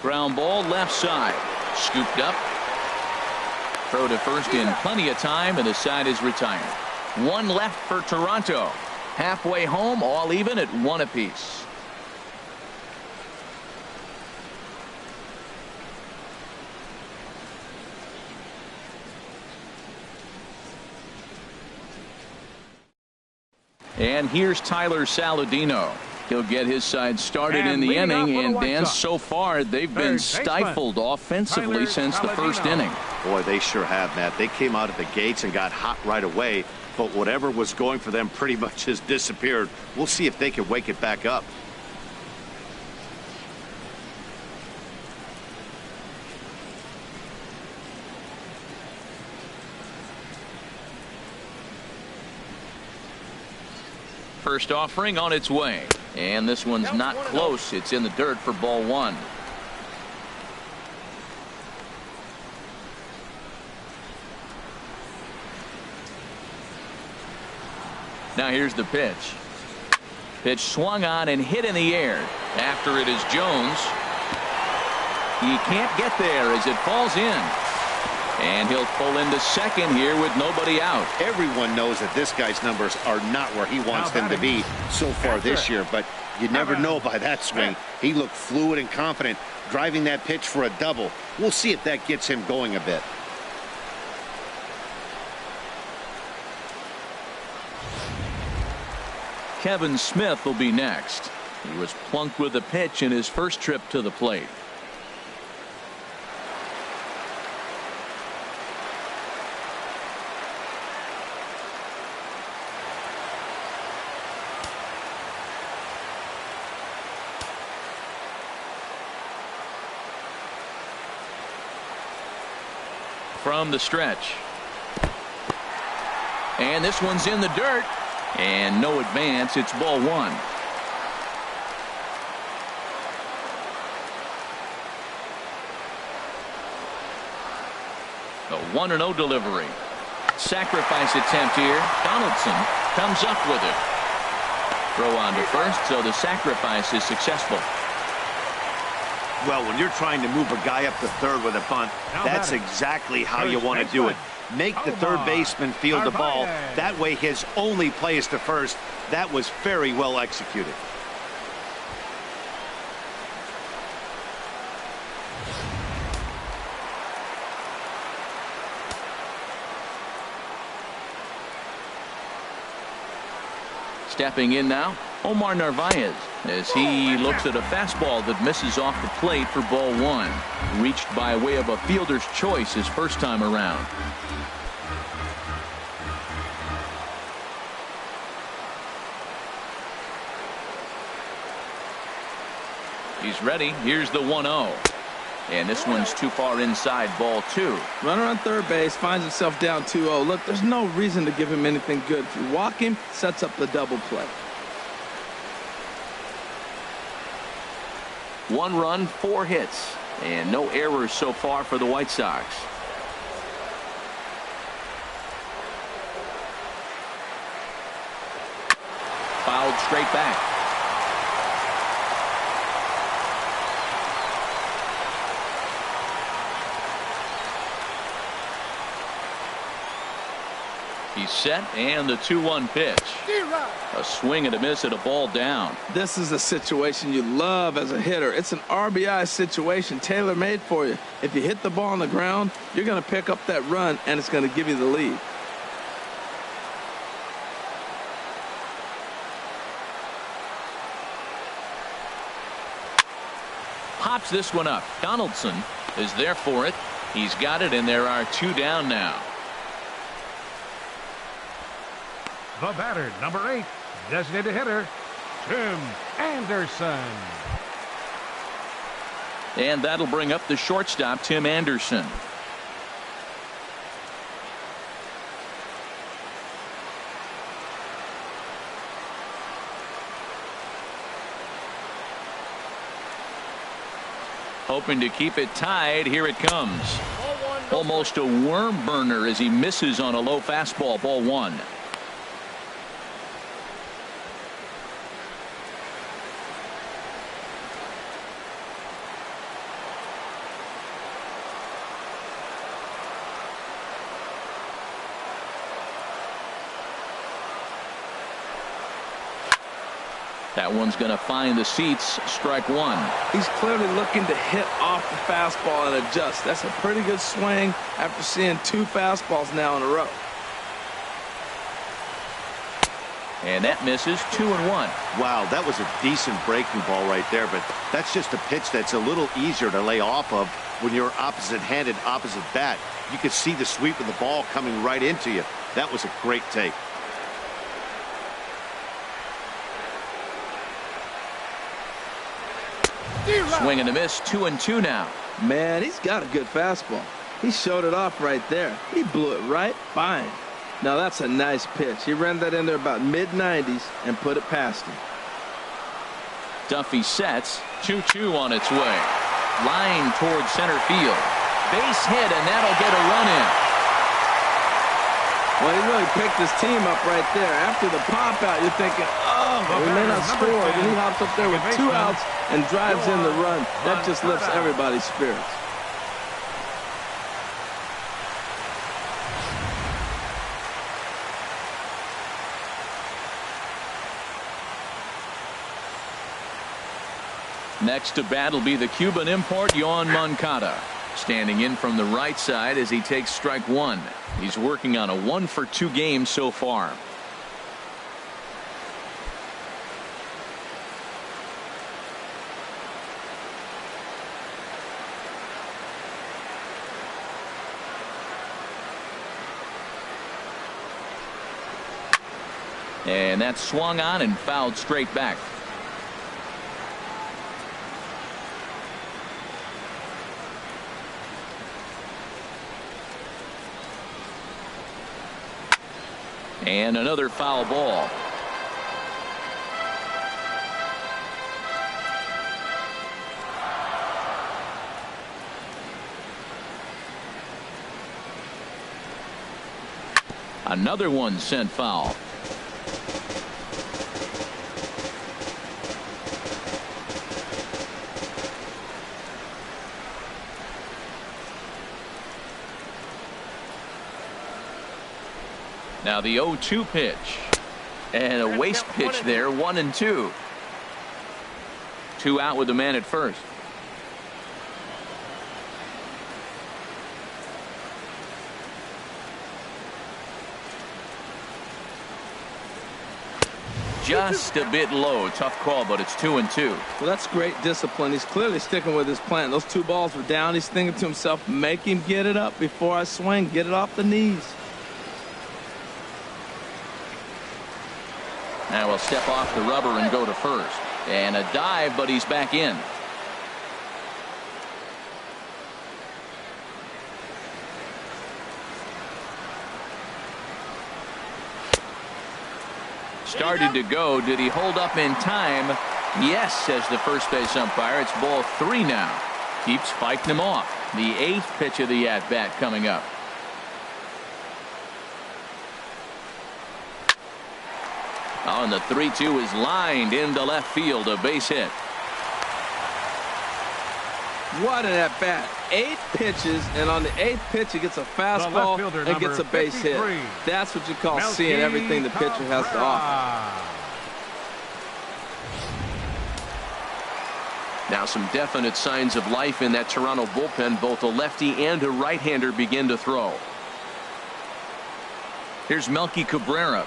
Ground ball left side. Scooped up. Throw to first in plenty of time, and the side is retired. 1 left for Toronto. Halfway home, all even at 1 apiece. And here's Tyler Saladino. He'll get his side started in the inning, and Dan, so far they've been stifled offensively since the first inning. Boy, they sure have, Matt. They came out of the gates and got hot right away, but whatever was going for them pretty much has disappeared. We'll see if they can wake it back up. First offering on its way, and this one's not close. It's in the dirt for ball 1. Now here's the pitch. Pitch swung on and hit in the air. After it is Jones. He can't get there as it falls in. And he'll pull into second here with nobody out. Everyone knows that this guy's numbers are not where he wants them to be so far this year, but you never know by that swing. He looked fluid and confident, driving that pitch for a double. We'll see if that gets him going a bit. Kevin Smith will be next. He was plunked with a pitch in his first trip to the plate. From the stretch. And this one's in the dirt. And no advance. It's ball 1. A 1-0 delivery. Sacrifice attempt here. Donaldson comes up with it. Throw on to first, so the sacrifice is successful. Well, when you're trying to move a guy up the third with a bunt, that's exactly how you want to do it. Make the third baseman field the ball. That way his only play is to first. That was very well executed. Stepping in now, Omar Narvaez, as he looks at a fastball that misses off the plate for ball 1. Reached by way of a fielder's choice his first time around. He's ready. Here's the 1-0. And this one's too far inside, ball 2. Runner on third base finds himself down 2-0. Look, there's no reason to give him anything good. If you walk him, sets up the double play. 1 run, 4 hits, and no errors so far for the White Sox. Fouled straight back. He's set, and the 2-1 pitch. A swing and a miss at a ball down. This is a situation you love as a hitter. It's an RBI situation tailor-made for you. If you hit the ball on the ground, you're going to pick up that run, and it's going to give you the lead. Pops this one up. Donaldson is there for it. He's got it, and there are 2 down now. The batter, number 8, designated hitter, Tim Anderson. And that'll bring up the shortstop, Tim Anderson. Hoping to keep it tied. Here it comes. Almost a worm burner as he misses on a low fastball. Ball 1. That one's going to find the seats. Strike 1. He's clearly looking to hit off the fastball and adjust. That's a pretty good swing after seeing 2 fastballs now in a row. And that misses. 2-1. Wow, that was a decent breaking ball right there, but that's just a pitch that's a little easier to lay off of when you're opposite-handed, opposite bat. You could see the sweep of the ball coming right into you. That was a great take. Swing and a miss. 2-2 now. Man, he's got a good fastball. He showed it off right there. He blew it right fine. Now that's a nice pitch. He ran that in there about mid-90s and put it past him. Duffy sets. 2-2 on its way. Line towards center field. Base hit, and that'll get a run in. Well, he really picked his team up right there. After the pop out, you're thinking, oh, we may not score. Then he hops up there with 2 outs and drives in the run. That just lifts everybody's spirits. Next to bat will be the Cuban import, Yoan Moncada. Standing in from the right side as he takes strike 1. He's working on a 1-for-2 game so far. And that's swung on and fouled straight back. And another foul ball. Another one sent foul. Now the 0-2 pitch. And a waste pitch there. 1-2. 2 out with the man at first. Just a bit low. Tough call, but it's 2-2. Well, that's great discipline. He's clearly sticking with his plan. Those 2 balls were down. He's thinking to himself, make him get it up before I swing. Get it off the knees. Now he'll step off the rubber and go to first. And a dive, but he's back in. Started to go. Did he hold up in time? Yes, says the first base umpire. It's ball 3 now. Keeps fighting him off. The 8th pitch of the at-bat coming up. Oh, and the 3-2 is lined into left field. A base hit. What an at-bat. 8 pitches, and on the 8th pitch, he gets a fastball and gets a base hit. That's what you call seeing everything the pitcher has to offer. Now some definite signs of life in that Toronto bullpen. Both a lefty and a right-hander begin to throw. Here's Melky Cabrera,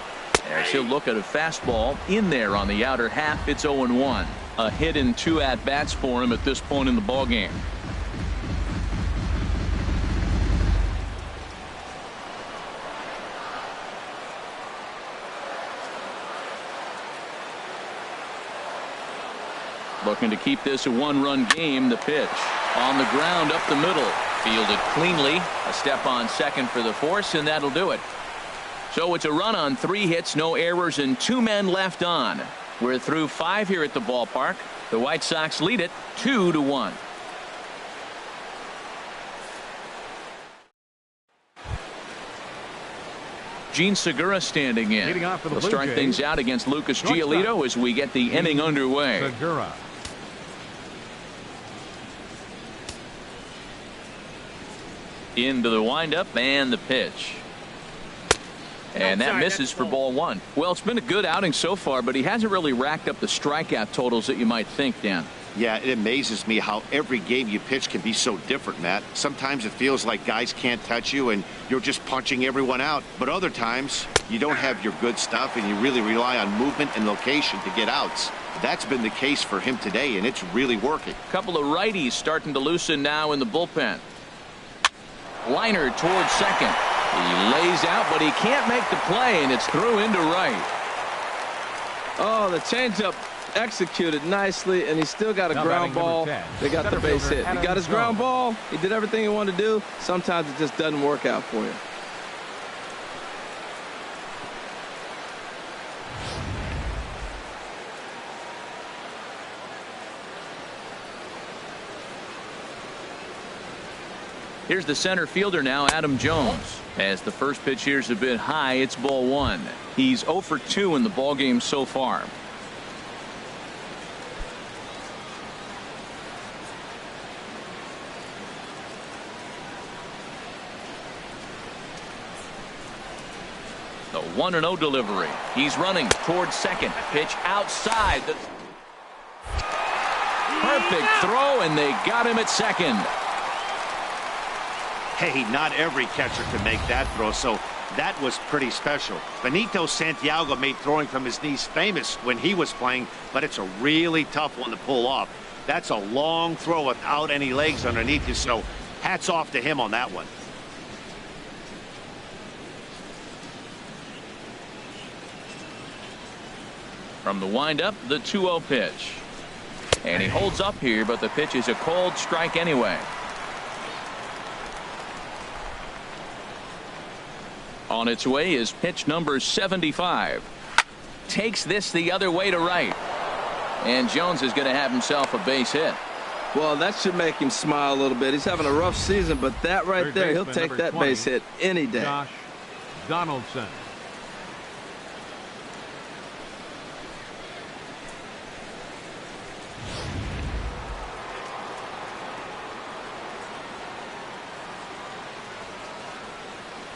as he'll look at a fastball in there on the outer half. It's 0-1. A hit in 2 at-bats for him at this point in the ballgame. Looking to keep this a 1-run game. The pitch on the ground up the middle. Fielded cleanly. A step on second for the force, and that'll do it. So it's a run on 3 hits, no errors, and 2 men left on. We're through 5 here at the ballpark. The White Sox lead it 2-1. Gene Segura standing in. He'll start things out against Lucas Giolito as we get the inning underway. Segura. Into the windup and the pitch. And that misses for ball 1. Well, it's been a good outing so far, but he hasn't really racked up the strikeout totals that you might think, Dan. Yeah, it amazes me how every game you pitch can be so different, Matt. Sometimes it feels like guys can't touch you and you're just punching everyone out. But other times you don't have your good stuff and you really rely on movement and location to get outs. That's been the case for him today, and it's really working. A couple of righties starting to loosen now in the bullpen. Liner towards second. He lays out, but he can't make the play, and it's through into right. Oh, the changeup executed nicely, and he still got a ground ball. They got the base hit. He got his ground ball. He did everything he wanted to do. Sometimes it just doesn't work out for you. Here's the center fielder now, Adam Jones. As the first pitch here's a bit high, it's ball 1. He's 0 for 2 in the ballgame so far. The 1-0 delivery. He's running towards second. Pitch outside. Perfect throw, and they got him at second. Hey, not every catcher can make that throw, so that was pretty special. Benito Santiago made throwing from his knees famous when he was playing, but it's a really tough one to pull off. That's a long throw without any legs underneath you, so hats off to him on that one. From the windup, the 2-0 pitch. And he holds up here, but the pitch is a cold strike anyway. On its way is pitch number 75. Takes this the other way to right. And Jones is going to have himself a base hit. Well, that should make him smile a little bit. He's having a rough season, but that right there, he'll take that base hit any day. Josh Donaldson.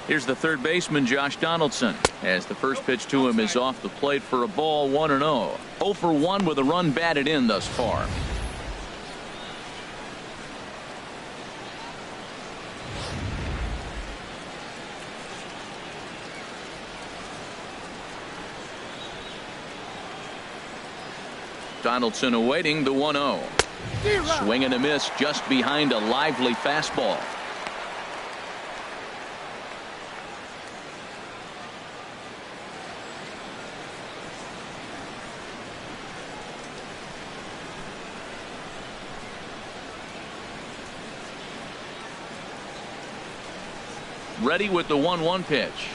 Here's the third baseman, Josh Donaldson, as the first pitch to him is off the plate for a ball, 1-0. 0 for 1 with a run batted in thus far. Donaldson awaiting the 1-0. Swing and a miss just behind a lively fastball. Ready with the 1-1 pitch.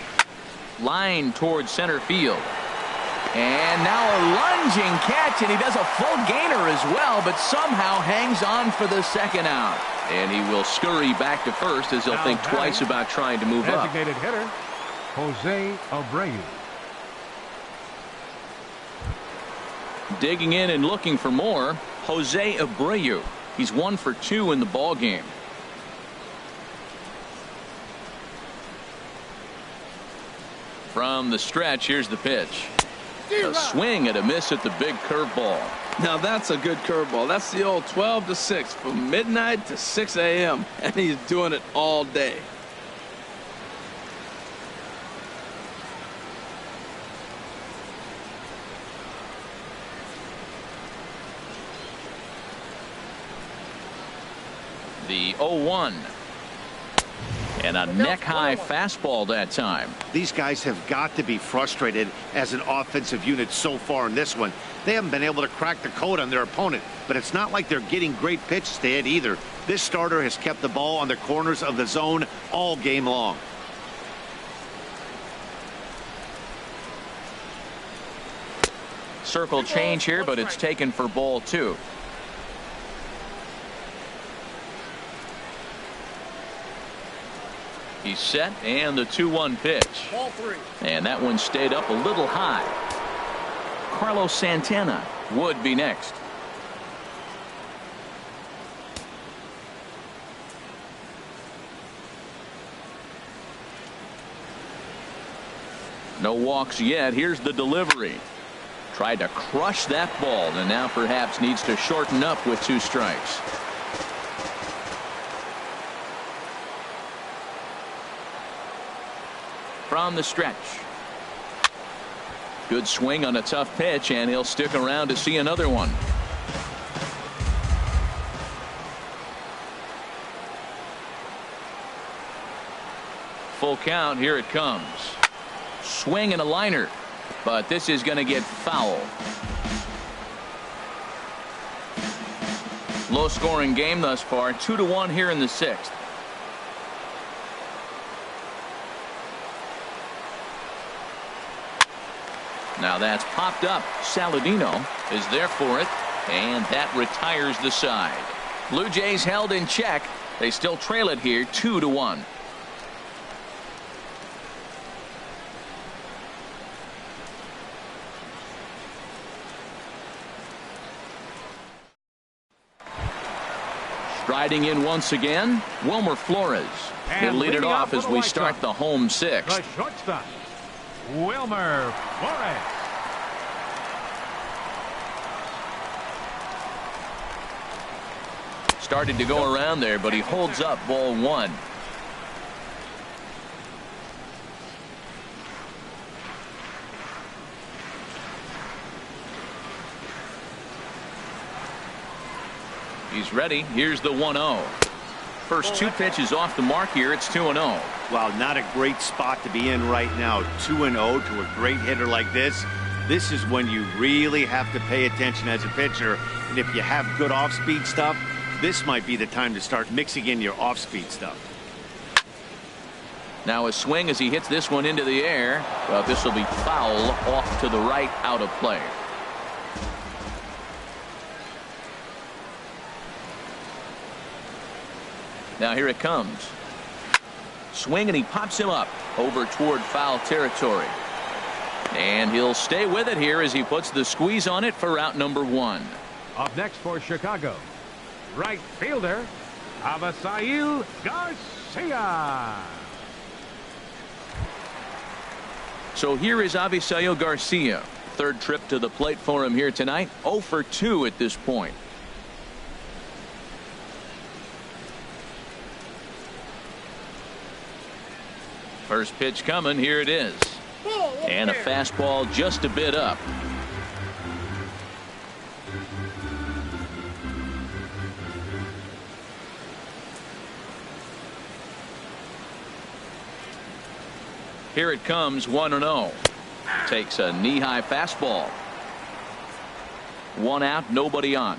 Line towards center field. And now a lunging catch, and he does a full gainer as well, but somehow hangs on for the second out. And he will scurry back to first as he'll think twice about trying to move up. Designated hitter, Jose Abreu. Digging in and looking for more, Jose Abreu. He's 1 for 2 in the ball game. From the stretch, here's the pitch. A swing and a miss at the big curveball. Now that's a good curveball. That's the old 12 to 6 from midnight to 6 a.m. and he's doing it all day. The 0-1. And a neck-high fastball that time. These guys have got to be frustrated as an offensive unit so far in this one. They haven't been able to crack the code on their opponent, but it's not like they're getting great pitches to hit either. This starter has kept the ball on the corners of the zone all game long. Circle change here, but it's taken for ball 2. He's set, and the 2-1 pitch. Ball 3. And that one stayed up a little high. Carlos Santana would be next. No walks yet. Here's the delivery. Tried to crush that ball, and now perhaps needs to shorten up with 2 strikes. From the stretch. Good swing on a tough pitch, and he'll stick around to see another one. Full count. Here it comes. Swing and a liner, but this is going to get foul. Low scoring game thus far. 2-1 here in the 6th. Now that's popped up. Saladino is there for it, and that retires the side. Blue Jays held in check. They still trail it here 2-1. Striding in once again, Wilmer Flores. He'll lead it off as we start the home 6th. The shortstop, Wilmer Flores. Started to go around there, but he holds up ball 1. He's ready. Here's the 1-0. First 2 pitches off the mark here. It's 2-0. Wow, not a great spot to be in right now. 2-0 to a great hitter like this. This is when you really have to pay attention as a pitcher. And if you have good off-speed stuff, this might be the time to start mixing in your off-speed stuff. Now a swing as he hits this one into the air. But this will be foul off to the right, out of play. Now here it comes. Swing, and he pops him up over toward foul territory. And he'll stay with it here as he puts the squeeze on it for out number 1. Up next for Chicago, right fielder, Avisail Garcia. So here is Avisail Garcia. 3rd trip to the plate for him here tonight. 0 for 2 at this point. First pitch coming. Here it is. And a fastball just a bit up. Here it comes. 1-0. Takes a knee-high fastball. 1 out, nobody on.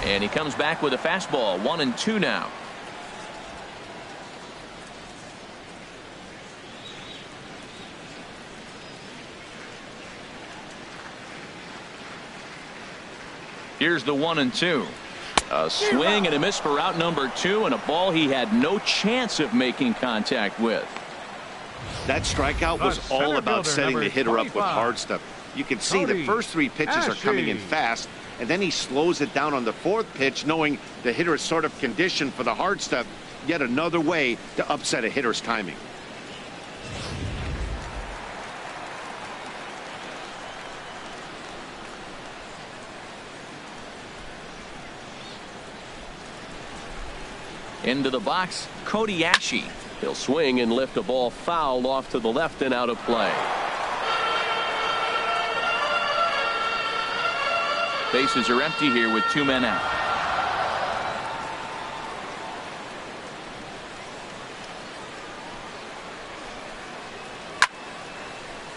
And he comes back with a fastball. 1-2 now. Here's the 1-2. A swing and a miss for out number 2, and a ball he had no chance of making contact with. That strikeout was all about setting the hitter up with hard stuff. You can see the first 3 pitches are coming in fast, and then he slows it down on the 4th pitch, knowing the hitter is sort of conditioned for the hard stuff. Yet another way to upset a hitter's timing. Into the box, Kobayashi. He'll swing and lift a ball foul off to the left and out of play. Bases are empty here with 2 men out.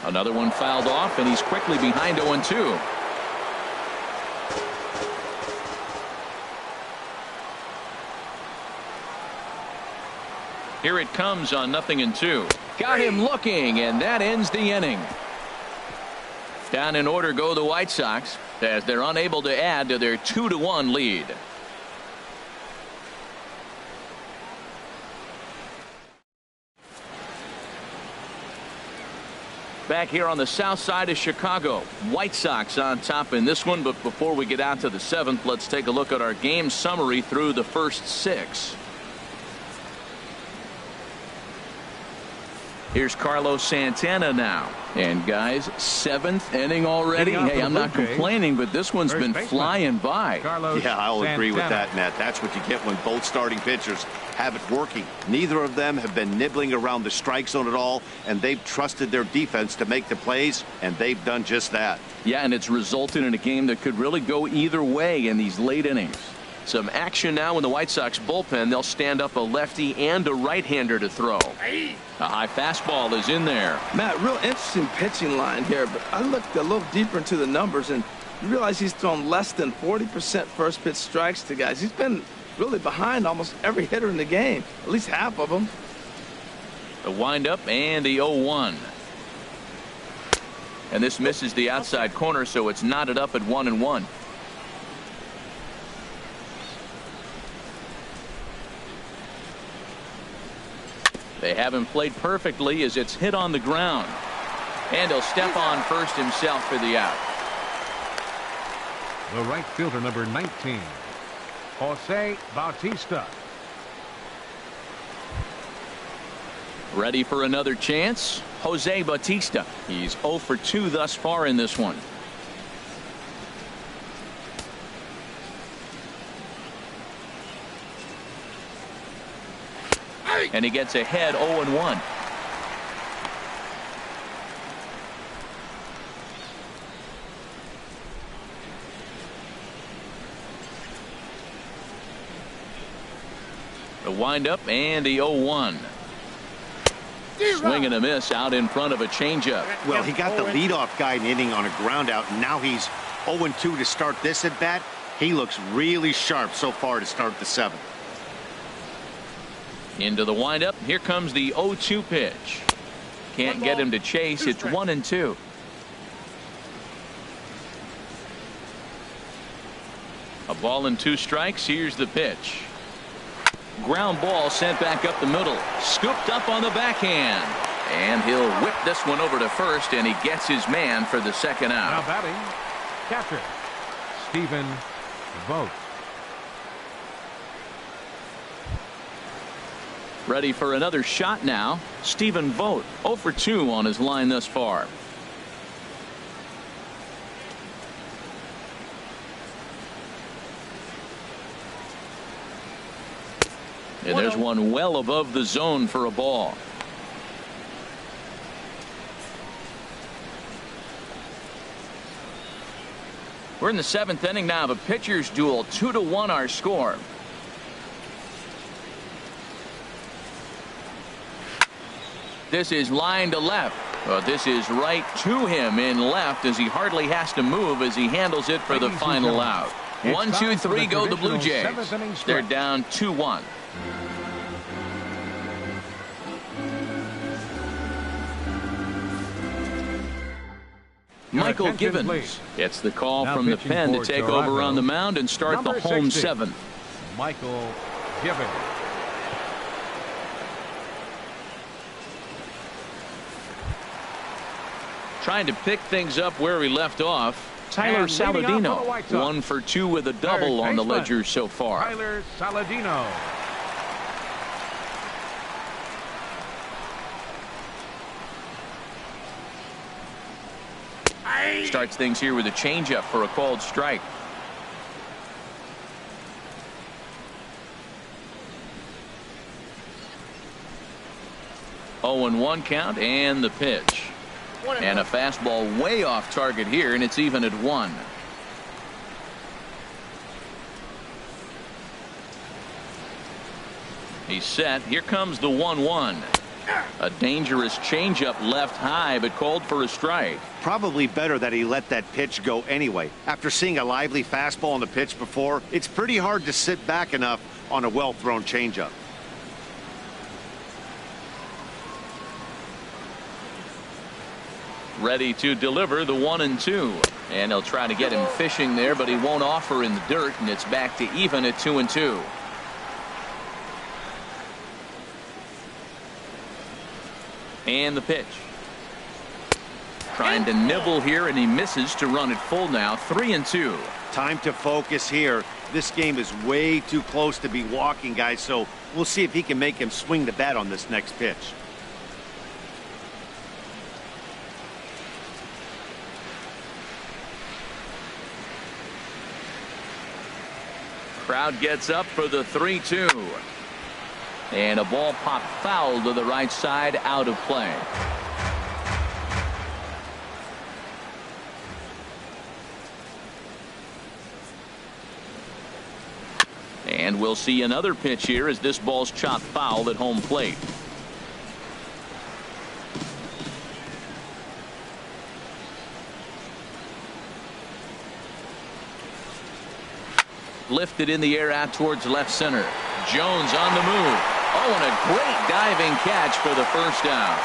Another one fouled off, and he's quickly behind 0-2. Here it comes on 0-2. Got him looking, and that ends the inning. Down in order go the White Sox as they're unable to add to their 2-1 lead. Back here on the south side of Chicago, White Sox on top in this one. But before we get out to the 7th, let's take a look at our game summary through the first 6. Here's Carlos Santana now. And guys, 7th inning already. Hey, I'm not complaining, but this one's been flying by. Yeah, I'll agree with that, Matt. That's what you get when both starting pitchers have it working. Neither of them have been nibbling around the strike zone at all, and they've trusted their defense to make the plays, and they've done just that. Yeah, and it's resulted in a game that could really go either way in these late innings. Some action now in the White Sox bullpen. They'll stand up a lefty and a right-hander to throw. A high fastball is in there. Matt, real interesting pitching line here, but I looked a little deeper into the numbers and you realize he's thrown less than 40% first pitch strikes to guys. He's been really behind almost every hitter in the game, at least half of them. The windup and the 0-1. And this misses the outside corner, so it's knotted up at 1-1. They haven't played perfectly as it's hit on the ground. And he'll step on first himself for the out. The right fielder, number 19, Jose Bautista. Ready for another chance? Jose Bautista. He's 0 for 2 thus far in this one. And he gets ahead 0-1. The windup and the 0-1. Swing and a miss out in front of a changeup. Well, he got the leadoff guy in inning on a ground out, and now he's 0-2 to start this at bat. He looks really sharp so far to start the 7th. Into the windup. Here comes the 0-2 pitch. Can't get him to chase. It's 1-2. A ball and 2 strikes. Here's the pitch. Ground ball sent back up the middle. Scooped up on the backhand. And he'll whip this one over to first, and he gets his man for the second out. Now batting, catcher, Stephen Vogt. Ready for another shot now. Stephen Vogt 0 for 2 on his line thus far. And there's one well above the zone for a ball. We're in the 7th inning now of a pitcher's duel. 2-1 our score. This is line to left. This is right to him in left as he hardly has to move as he handles it for the final out. 1, 2, 3 go the Blue Jays. They're down 2-1. Michael Givens gets the call from the pen to take over on the mound and start the home 7th. Michael Givens. Trying to pick things up where he left off. Tyler And leading off Saladino, for the White Sox, 1 for 2 with a double on the baseman, ledger so far. Tyler Saladino. Starts things here with a changeup for a called strike. Oh, and 1 count, and the pitch. And a fastball way off target here, and it's even at 1. He's set. Here comes the 1-1. A dangerous changeup left high, but called for a strike. Probably better that he let that pitch go anyway. After seeing a lively fastball on the pitch before, it's pretty hard to sit back enough on a well-thrown changeup. Ready to deliver the 1-2. And he'll try to get him fishing there, but he won't offer in the dirt, and it's back to even at 2-2. And the pitch. Trying to nibble here, and he misses to run it full now. 3-2. Time to focus here. This game is way too close to be walking, guys, so we'll see if he can make him swing the bat on this next pitch. Crowd gets up for the 3-2. And a ball popped foul to the right side, out of play. And we'll see another pitch here as this ball's chopped foul at home plate. Lifted in the air out towards left center. Jones on the move. Oh, and a great diving catch for the first down.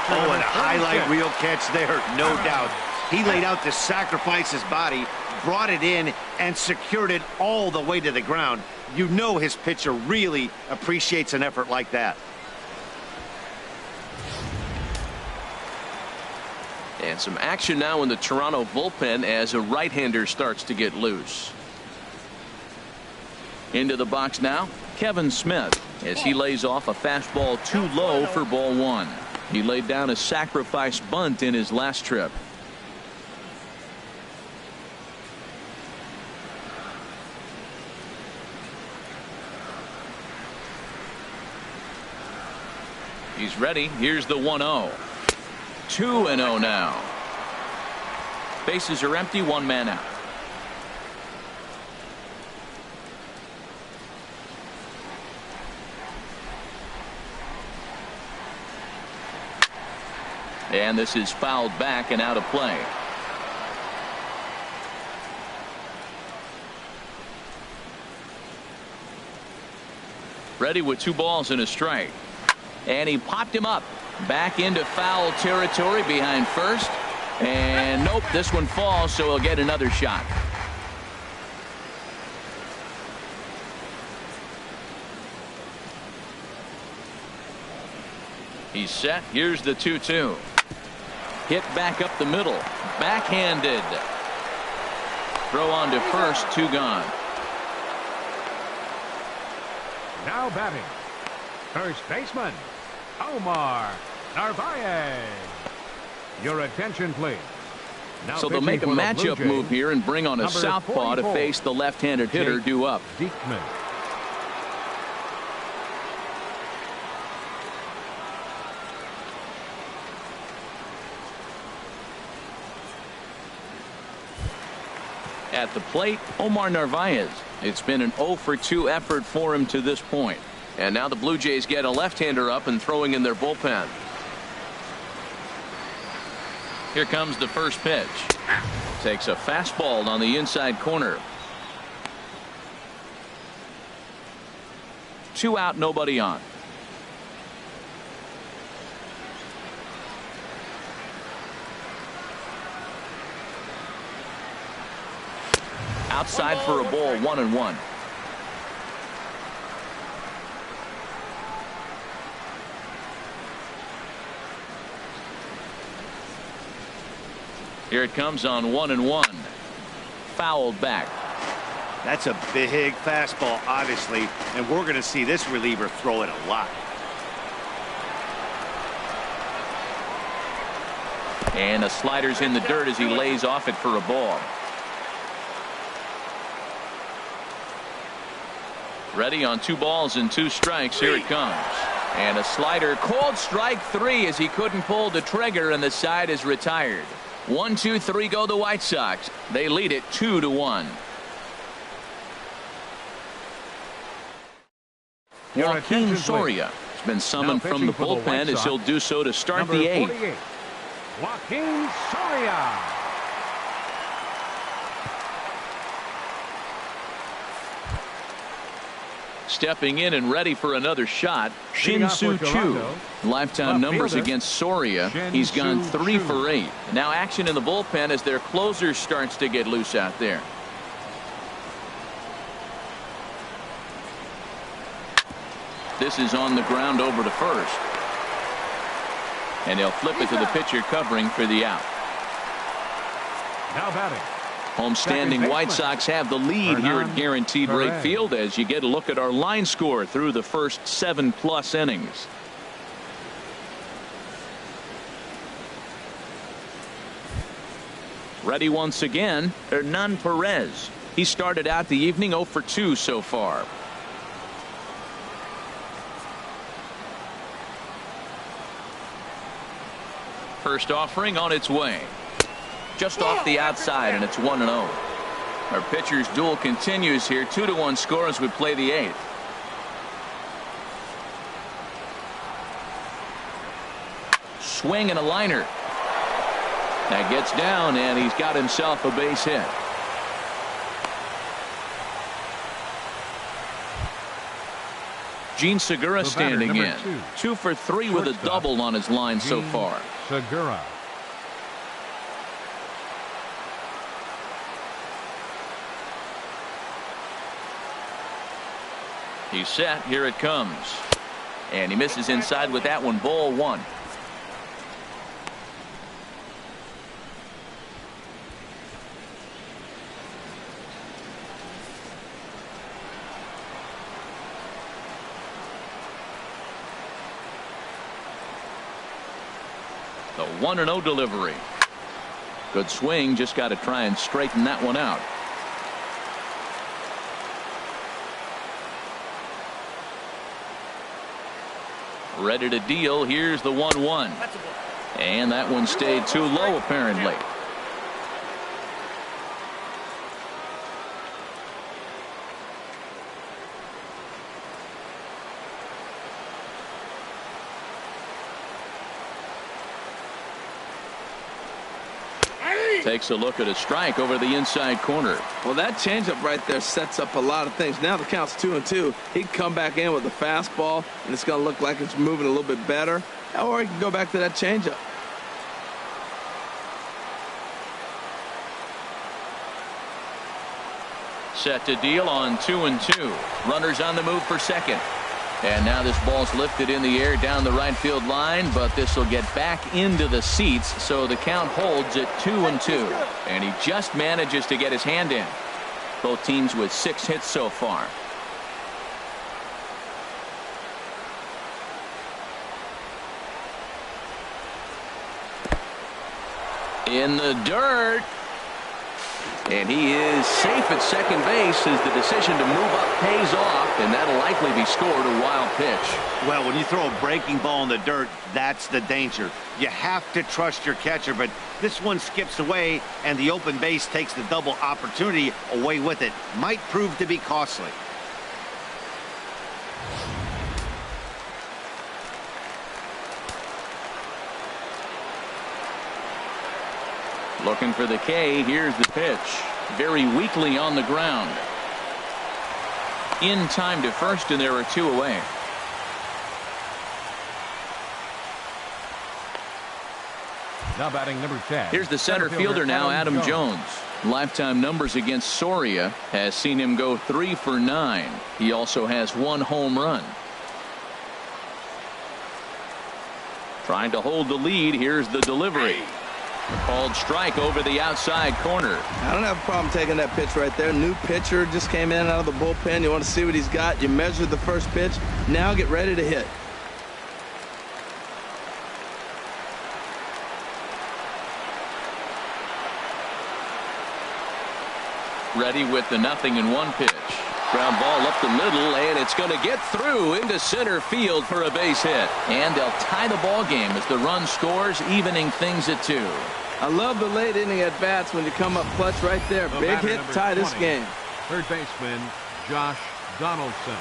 Oh, and a highlight reel catch there, no doubt. He laid out to sacrifice his body, brought it in, and secured it all the way to the ground. You know his pitcher really appreciates an effort like that. And some action now in the Toronto bullpen as a right-hander starts to get loose. Into the box now, Kevin Smith, as he lays off a fastball too low for ball 1. He laid down a sacrifice bunt in his last trip. He's ready. Here's the 1-0. 2-0 now. Bases are empty, 1 man out. And this is fouled back and out of play. Ready with 2 balls and a strike. And he popped him up. Back into foul territory behind first. And nope, this one falls, so he'll get another shot. He's set. Here's the 2-2. Hit back up the middle. Backhanded. Throw on to first. 2 gone. Now batting, first baseman, Omar Narvaez. Your attention, please. Now So they'll make a matchup move here and bring on a southpaw to face the left-handed hitter due up. Diekman. At the plate, Omar Narvaez. It's been an 0 for 2 effort for him to this point. And now the Blue Jays get a left-hander up and throwing in their bullpen. Here comes the first pitch. Takes a fastball on the inside corner. 2 out, nobody on. Outside for a ball, 1-1. Here it comes on 1-1. Fouled back. That's a big fastball, obviously, and we're going to see this reliever throw it a lot. And the slider's in the dirt as he lays off it for a ball. Ready on 2 balls and 2 strikes. Here it comes. And a slider called strike 3 as he couldn't pull the trigger, and the side is retired. 1, 2, 3 go the White Sox. They lead it 2-1. Joaquin Soria has been summoned from the bullpen as he'll do so to start the 8th. Joaquin Soria. Stepping in and ready for another shot, Shin-Soo Choo. Lifetime numbers against Soria. He's gone 3 for 8. Now action in the bullpen as their closer starts to get loose out there. This is on the ground over to first. And they'll flip it to the pitcher covering for the out. Now batting. Homestanding White Sox have the lead here at Guaranteed Rate Field as you get a look at our line score through the first 7+ innings. Ready once again, Hernan Perez. He started out the evening 0 for 2 so far. First offering on its way. Just off the outside, and it's 1-0. Our pitcher's duel continues here. 2-1 score as we play the 8th. Swing and a liner. That gets down, and he's got himself a base hit. Gene Segura standing in. 2 for 3 with a double on his line so far. Segura. He's set. Here it comes. And he misses inside with that one. Ball 1. The 1-0 delivery. Good swing. Just got to try and straighten that one out. Ready to deal. Here's the 1-1. And that one stayed too low apparently. Takes a look at a strike over the inside corner. Well, that changeup right there sets up a lot of things. Now the count's 2-2. He can come back in with a fastball, and it's going to look like it's moving a little bit better. Or he can go back to that changeup. Set to deal on 2-2. Runners on the move for second. And now this ball's lifted in the air down the right field line, but this will get back into the seats, so the count holds at 2-2. And he just manages to get his hand in. Both teams with 6 hits so far. In the dirt. And he is safe at second base as the decision to move up pays off, and that'll likely be scored a wild pitch. Well, when you throw a breaking ball in the dirt, that's the danger. You have to trust your catcher, but this one skips away, and the open base takes the double opportunity away with it. Might prove to be costly. Looking for the K. Here's the pitch. Very weakly on the ground. In time to first, and there are 2 away. Now batting number 10. Here's the center fielder now, Adam Jones. Lifetime numbers against Soria has seen him go 3 for 9. He also has 1 home run. Trying to hold the lead. Here's the delivery. Called strike over the outside corner. I don't have a problem taking that pitch right there. New pitcher just came in out of the bullpen. You want to see what he's got. You measure the first pitch. Now get ready to hit. Ready with the 0-1 pitch. Ground ball up the middle, and it's going to get through into center field for a base hit. And they'll tie the ball game as the run scores, evening things at 2. I love the late inning at bats when you come up clutch right there. Big hit, tie this game. Third baseman Josh Donaldson.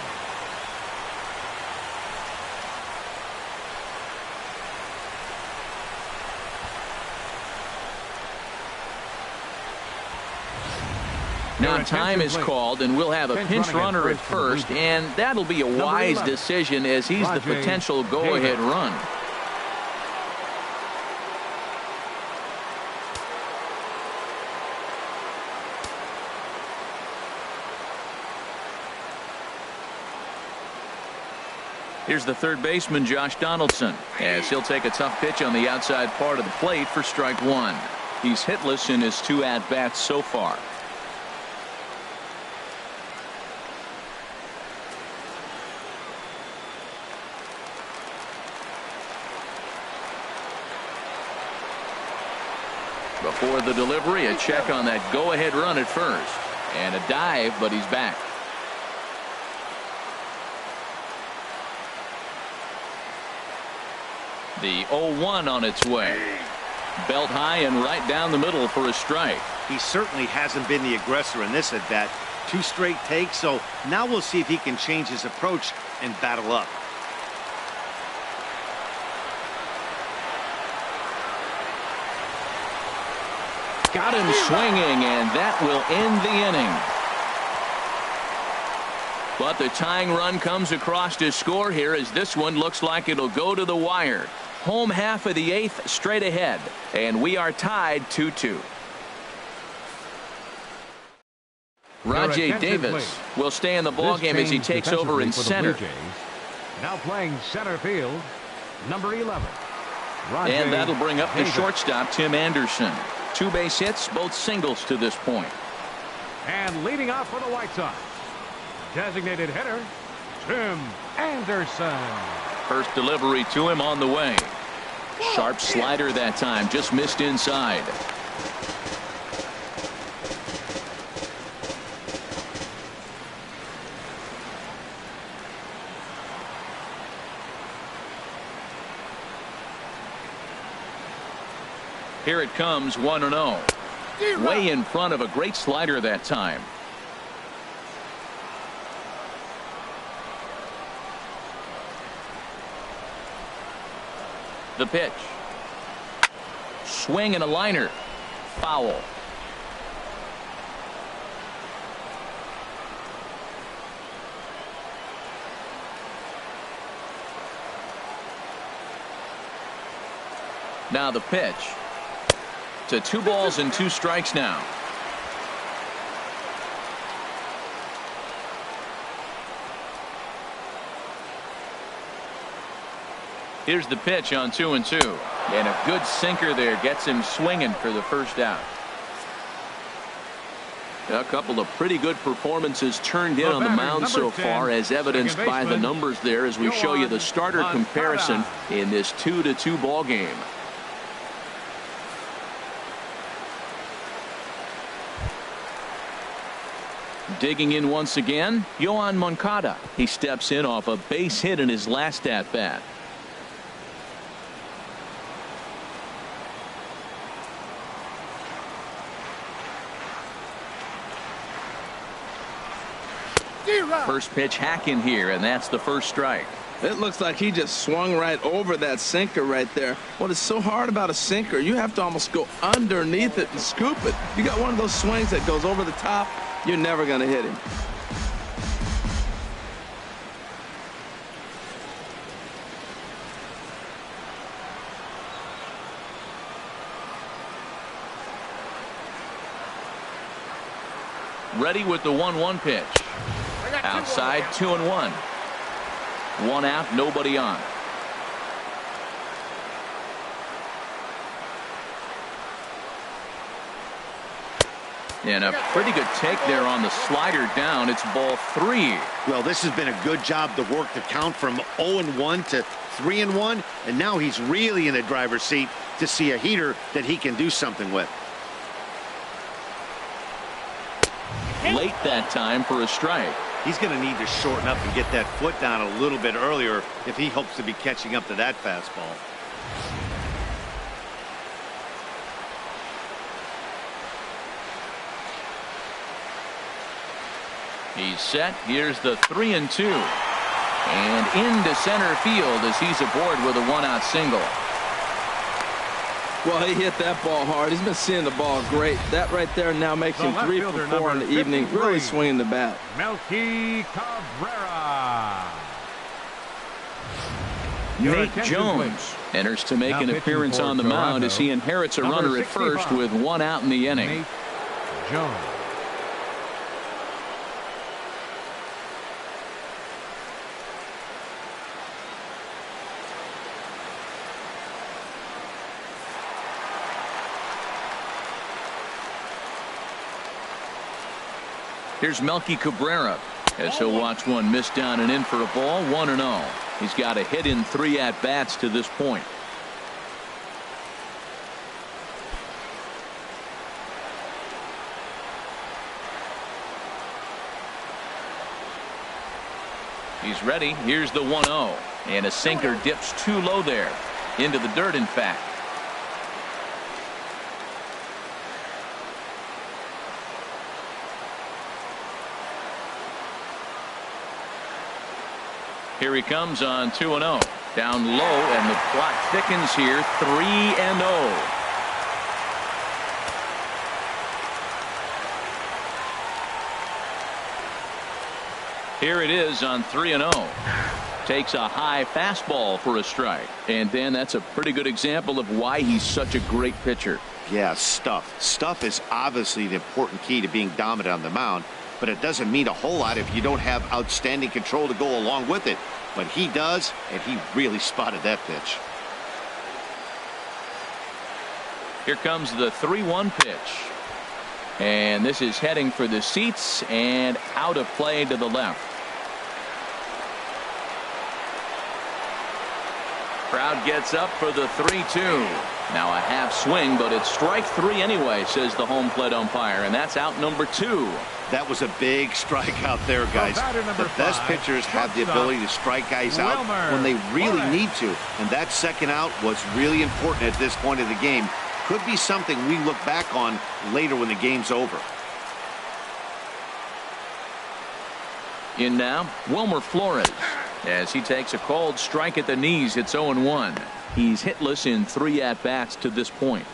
Now time is called, and we'll have a pinch runner at first, and that'll be a wise decision as he's the potential go-ahead run. Here's the third baseman, Josh Donaldson, as he'll take a tough pitch on the outside part of the plate for strike 1. He's hitless in his 2 at-bats so far. Before the delivery, a check on that go-ahead run at first. And a dive, but he's back. The 0-1 on its way. Belt high and right down the middle for a strike. He certainly hasn't been the aggressor in this at-bat. 2 straight takes, so now we'll see if he can change his approach and battle up. Got him swinging, and that will end the inning. But the tying run comes across to score here as this one looks like it'll go to the wire. Home half of the 8th straight ahead, and we are tied 2-2. Rajay Davis will stay in the ballgame as he takes over in center. Now playing center field, number 11. And that'll bring up the shortstop, Tim Anderson. 2 base hits, both singles to this point. And leading off for the White Sox, designated hitter, Tim Anderson. First delivery to him on the way. Sharp slider that time, just missed inside. Here it comes, 1-0. Way in front of a great slider that time. The pitch. Swing and a liner. Foul. Now the pitch. To 2 balls and 2 strikes now. Here's the pitch on 2-2. And a good sinker there gets him swinging for the first out. A couple of pretty good performances turned in on the mound so far, as evidenced by the numbers there as we show you the starter comparison in this 2-2 ball game. Digging in once again, Yohan Moncada. He steps in off a base hit in his last at-bat. First pitch hack in here, and that's the first strike. It looks like he just swung right over that sinker right there. What is so hard about a sinker, you have to almost go underneath it and scoop it. You got one of those swings that goes over the top, you're never going to hit him. Ready with the 1-1 pitch. Outside, 2-1. 1 out, nobody on. And a pretty good take there on the slider down. It's ball 3. Well, this has been a good job to work the count from 0-1 to 3-1, and now he's really in the driver's seat to see a heater that he can do something with. Late that time for a strike. He's going to need to shorten up and get that foot down a little bit earlier if he hopes to be catching up to that fastball. He's set. Here's the 3-2. And into center field as he's aboard with a 1-out single. Well, he hit that ball hard. He's been seeing the ball great. That right there now makes him 3 for 4 in the evening. Really swinging the bat. Melky Cabrera. Nate Jones enters to make an appearance on the mound as he inherits a runner at first with 1 out in the inning. Nate Jones. Here's Melky Cabrera as he'll watch one miss down and in for a ball. 1-0. He's got a hit in 3 at-bats to this point. He's ready. Here's the 1-0. And a sinker dips too low there. Into the dirt, in fact. Here he comes on 2-0. Down low, and the clock thickens here. 3-0. Here it is on 3-0. Takes a high fastball for a strike. And Dan, that's a pretty good example of why he's such a great pitcher. Yeah, stuff. Stuff is obviously the important key to being dominant on the mound, but it doesn't mean a whole lot if you don't have outstanding control to go along with it. But he does, and he really spotted that pitch. Here comes the 3-1 pitch. And this is heading for the seats and out of play to the left. Crowd gets up for the 3-2. Now a half swing, but it's strike 3 anyway, says the home plate umpire, and that's out number 2. That was a big strike out there, guys. The best pitchers have the ability to strike guys out when they really need to, and that second out was really important at this point of the game. Could be something we look back on later when the game's over. In now, Wilmer Flores. As he takes a called strike at the knees, it's 0-1. He's hitless in 3 at-bats to this point.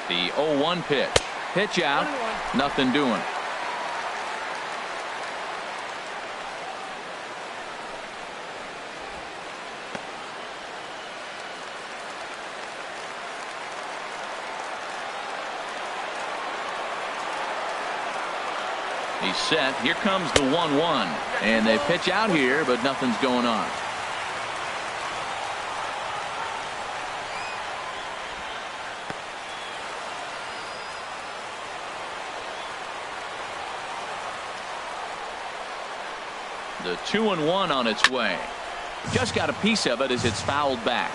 The 0-1 pitch. Pitch out. Nothing doing. He's set. Here comes the 1-1. And they pitch out here, but nothing's going on. The 2-1 on its way. Just got a piece of it as it's fouled back.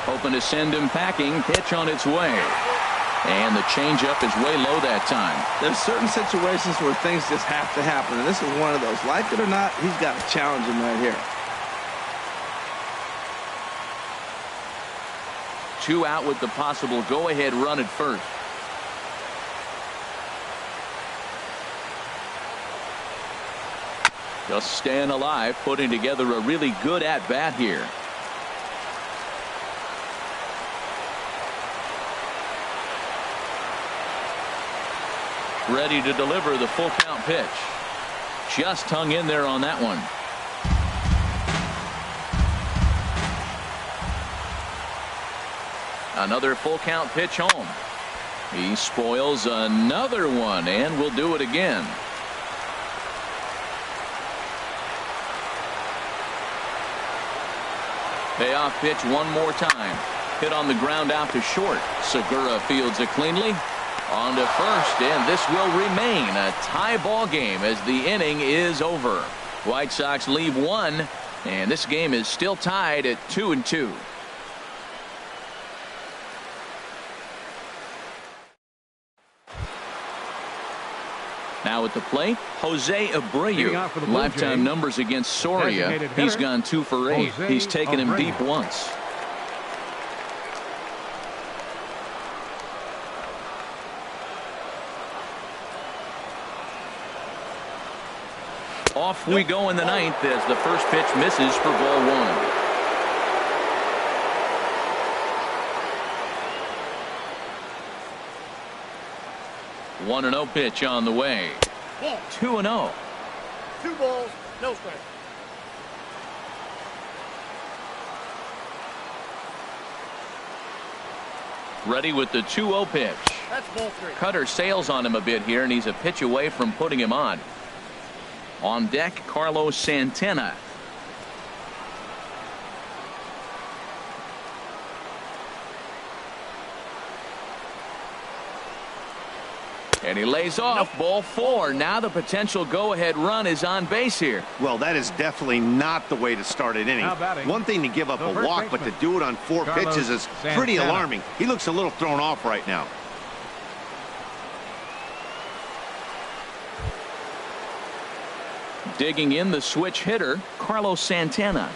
Hoping to send him packing. Pitch on its way. And the changeup is way low that time. There's certain situations where things just have to happen, and this is one of those. Like it or not, he's got to challenge him right here. 2 out with the possible go-ahead run at first. Just staying alive, putting together a really good at-bat here. Ready to deliver the full count pitch. Just hung in there on that one. Another full count pitch home. He spoils another one, and will do it again. Payoff pitch one more time. Hit on the ground out to short. Segura fields it cleanly. On to first, and this will remain a tie ball game as the inning is over. White Sox leave one, and this game is still tied at 2-2. Now at the plate, Jose Abreu. Lifetime numbers against Soria. He's gone 2 for 8. He's taken him deep once. Off we go in the ninth as the first pitch misses for ball 1. 1-0 pitch on the way. 2-0. 2 balls, no strike. Ready with the 2-0 pitch. That's ball 3. Cutter sails on him a bit here, and he's a pitch away from putting him on. On deck, Carlos Santana. And he lays off. Ball 4. Now the potential go-ahead run is on base here. Well, that is definitely not the way to start an inning. One thing to give up a walk, but to do it on 4 pitches is pretty alarming. He looks a little thrown off right now. Digging in the switch hitter, Carlos Santana.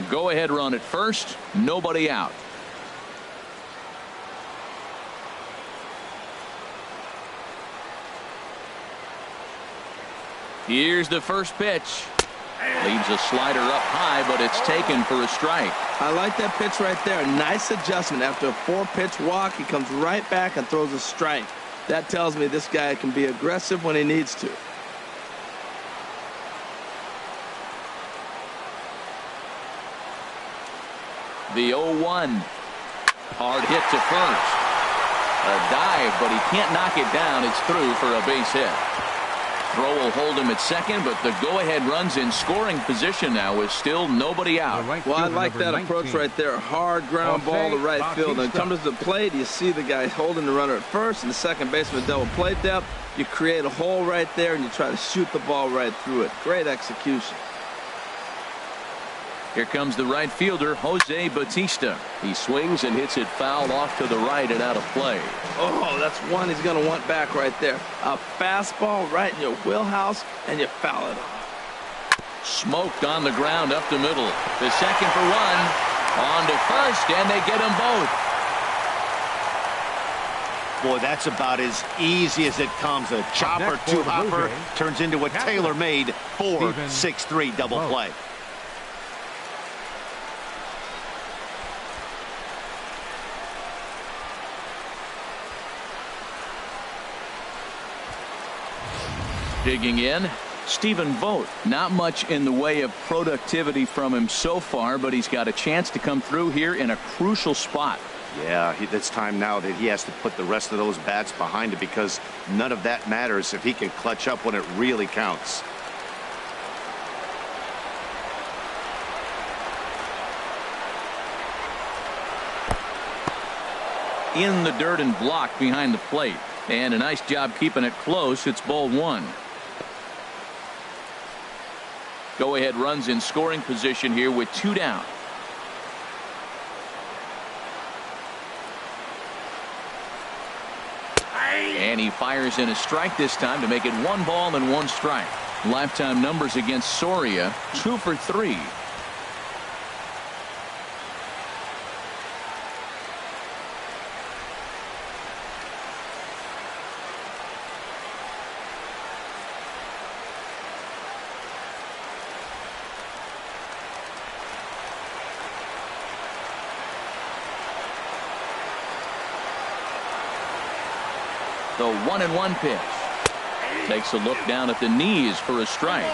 Go-ahead run at first. Nobody out. Here's the first pitch. Leaves a slider up high, but it's taken for a strike. I like that pitch right there. Nice adjustment. After a 4-pitch walk, he comes right back and throws a strike. That tells me this guy can be aggressive when he needs to. The 0-1. Hard hit to first. A dive, but he can't knock it down. It's through for a base hit. Throw will hold him at second, but the go-ahead runs in scoring position now with still nobody out. Well, I like that approach right there. Hard ground ball to right field. And comes to the plate, you see the guy holding the runner at first, and the second baseman double play depth. You create a hole right there, and you try to shoot the ball right through it. Great execution. Here comes the right fielder, Jose Bautista. He swings and hits it foul off to the right and out of play. Oh, that's one he's going to want back right there. A fastball right in your wheelhouse, and you foul it off. Smoked on the ground up the middle. The second for 1. On to first, and they get them both. Boy, that's about as easy as it comes. A chopper, 2-hopper turns into a tailor-made 4-6-3 double play. Digging in, Stephen Vogt. Not much in the way of productivity from him so far, but he's got a chance to come through here in a crucial spot. Yeah, it's time now that he has to put the rest of those bats behind it, because none of that matters if he can clutch up when it really counts. In the dirt and blocked behind the plate. And a nice job keeping it close. It's ball 1. Go-ahead runs in scoring position here with 2 down. And he fires in a strike this time to make it 1 ball and 1 strike. Lifetime numbers against Soria, 2 for 3. The 1-1 pitch. Takes a look down at the knees for a strike.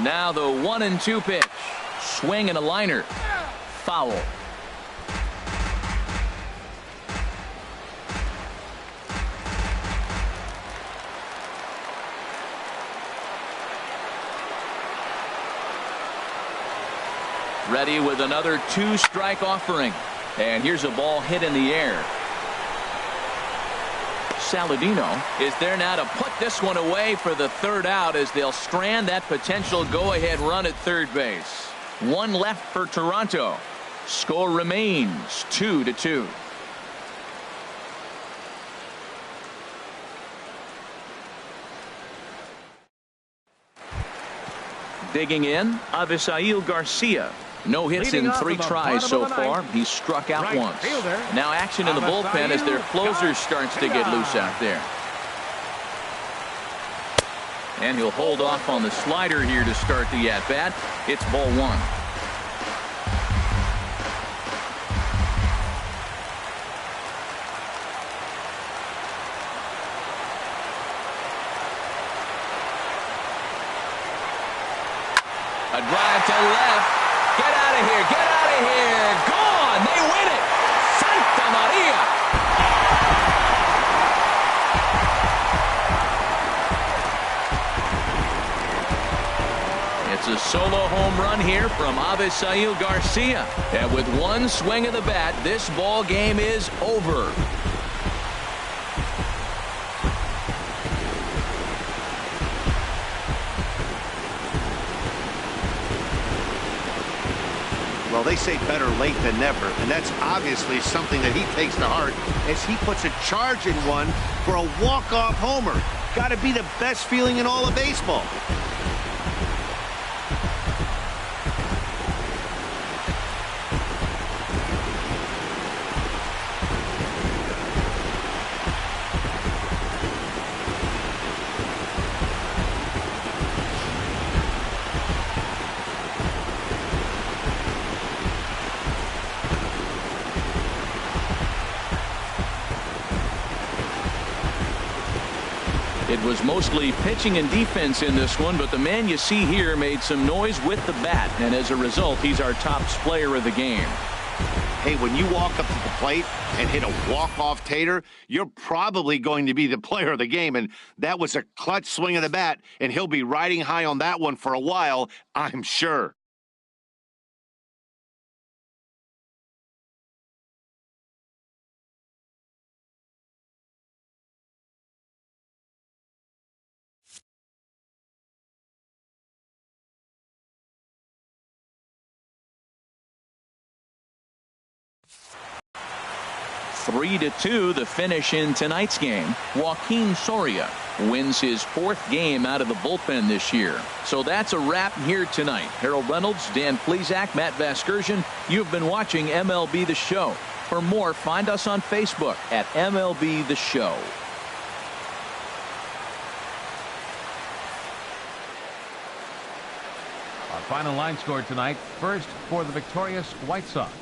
Now the 1-2 pitch. Swing and a liner. Foul. Ready with another 2-strike offering. And here's a ball hit in the air. Saladino is there now to put this one away for the third out as they'll strand that potential go-ahead run at third base. One left for Toronto. Score remains 2-2. Digging in, Avisail Garcia. No hits in 3 tries so far. He's struck out once. Now action in the bullpen as their closer starts to get loose out there. And he'll hold off on the slider here to start the at-bat. It's ball 1. A drive to left. Get out of here. Get out of here. Gone. They win it. Santa Maria. It's a solo home run here from Avisail Garcia. And with one swing of the bat, this ball game is over. Well, they say better late than never, and that's obviously something that he takes to heart as he puts a charge in one for a walk-off homer. Got to be the best feeling in all of baseball. It was mostly pitching and defense in this one, but the man you see here made some noise with the bat, and as a result, he's our top player of the game. Hey, when you walk up to the plate and hit a walk-off tater, you're probably going to be the player of the game, and that was a clutch swing of the bat, and he'll be riding high on that one for a while, I'm sure. Three to 2, the finish in tonight's game. Joaquin Soria wins his 4th game out of the bullpen this year. So that's a wrap here tonight. Harold Reynolds, Dan Plesac, Matt Vasgersian. You've been watching MLB The Show. For more, find us on Facebook at MLB The Show. Our final line score tonight. First for the victorious White Sox.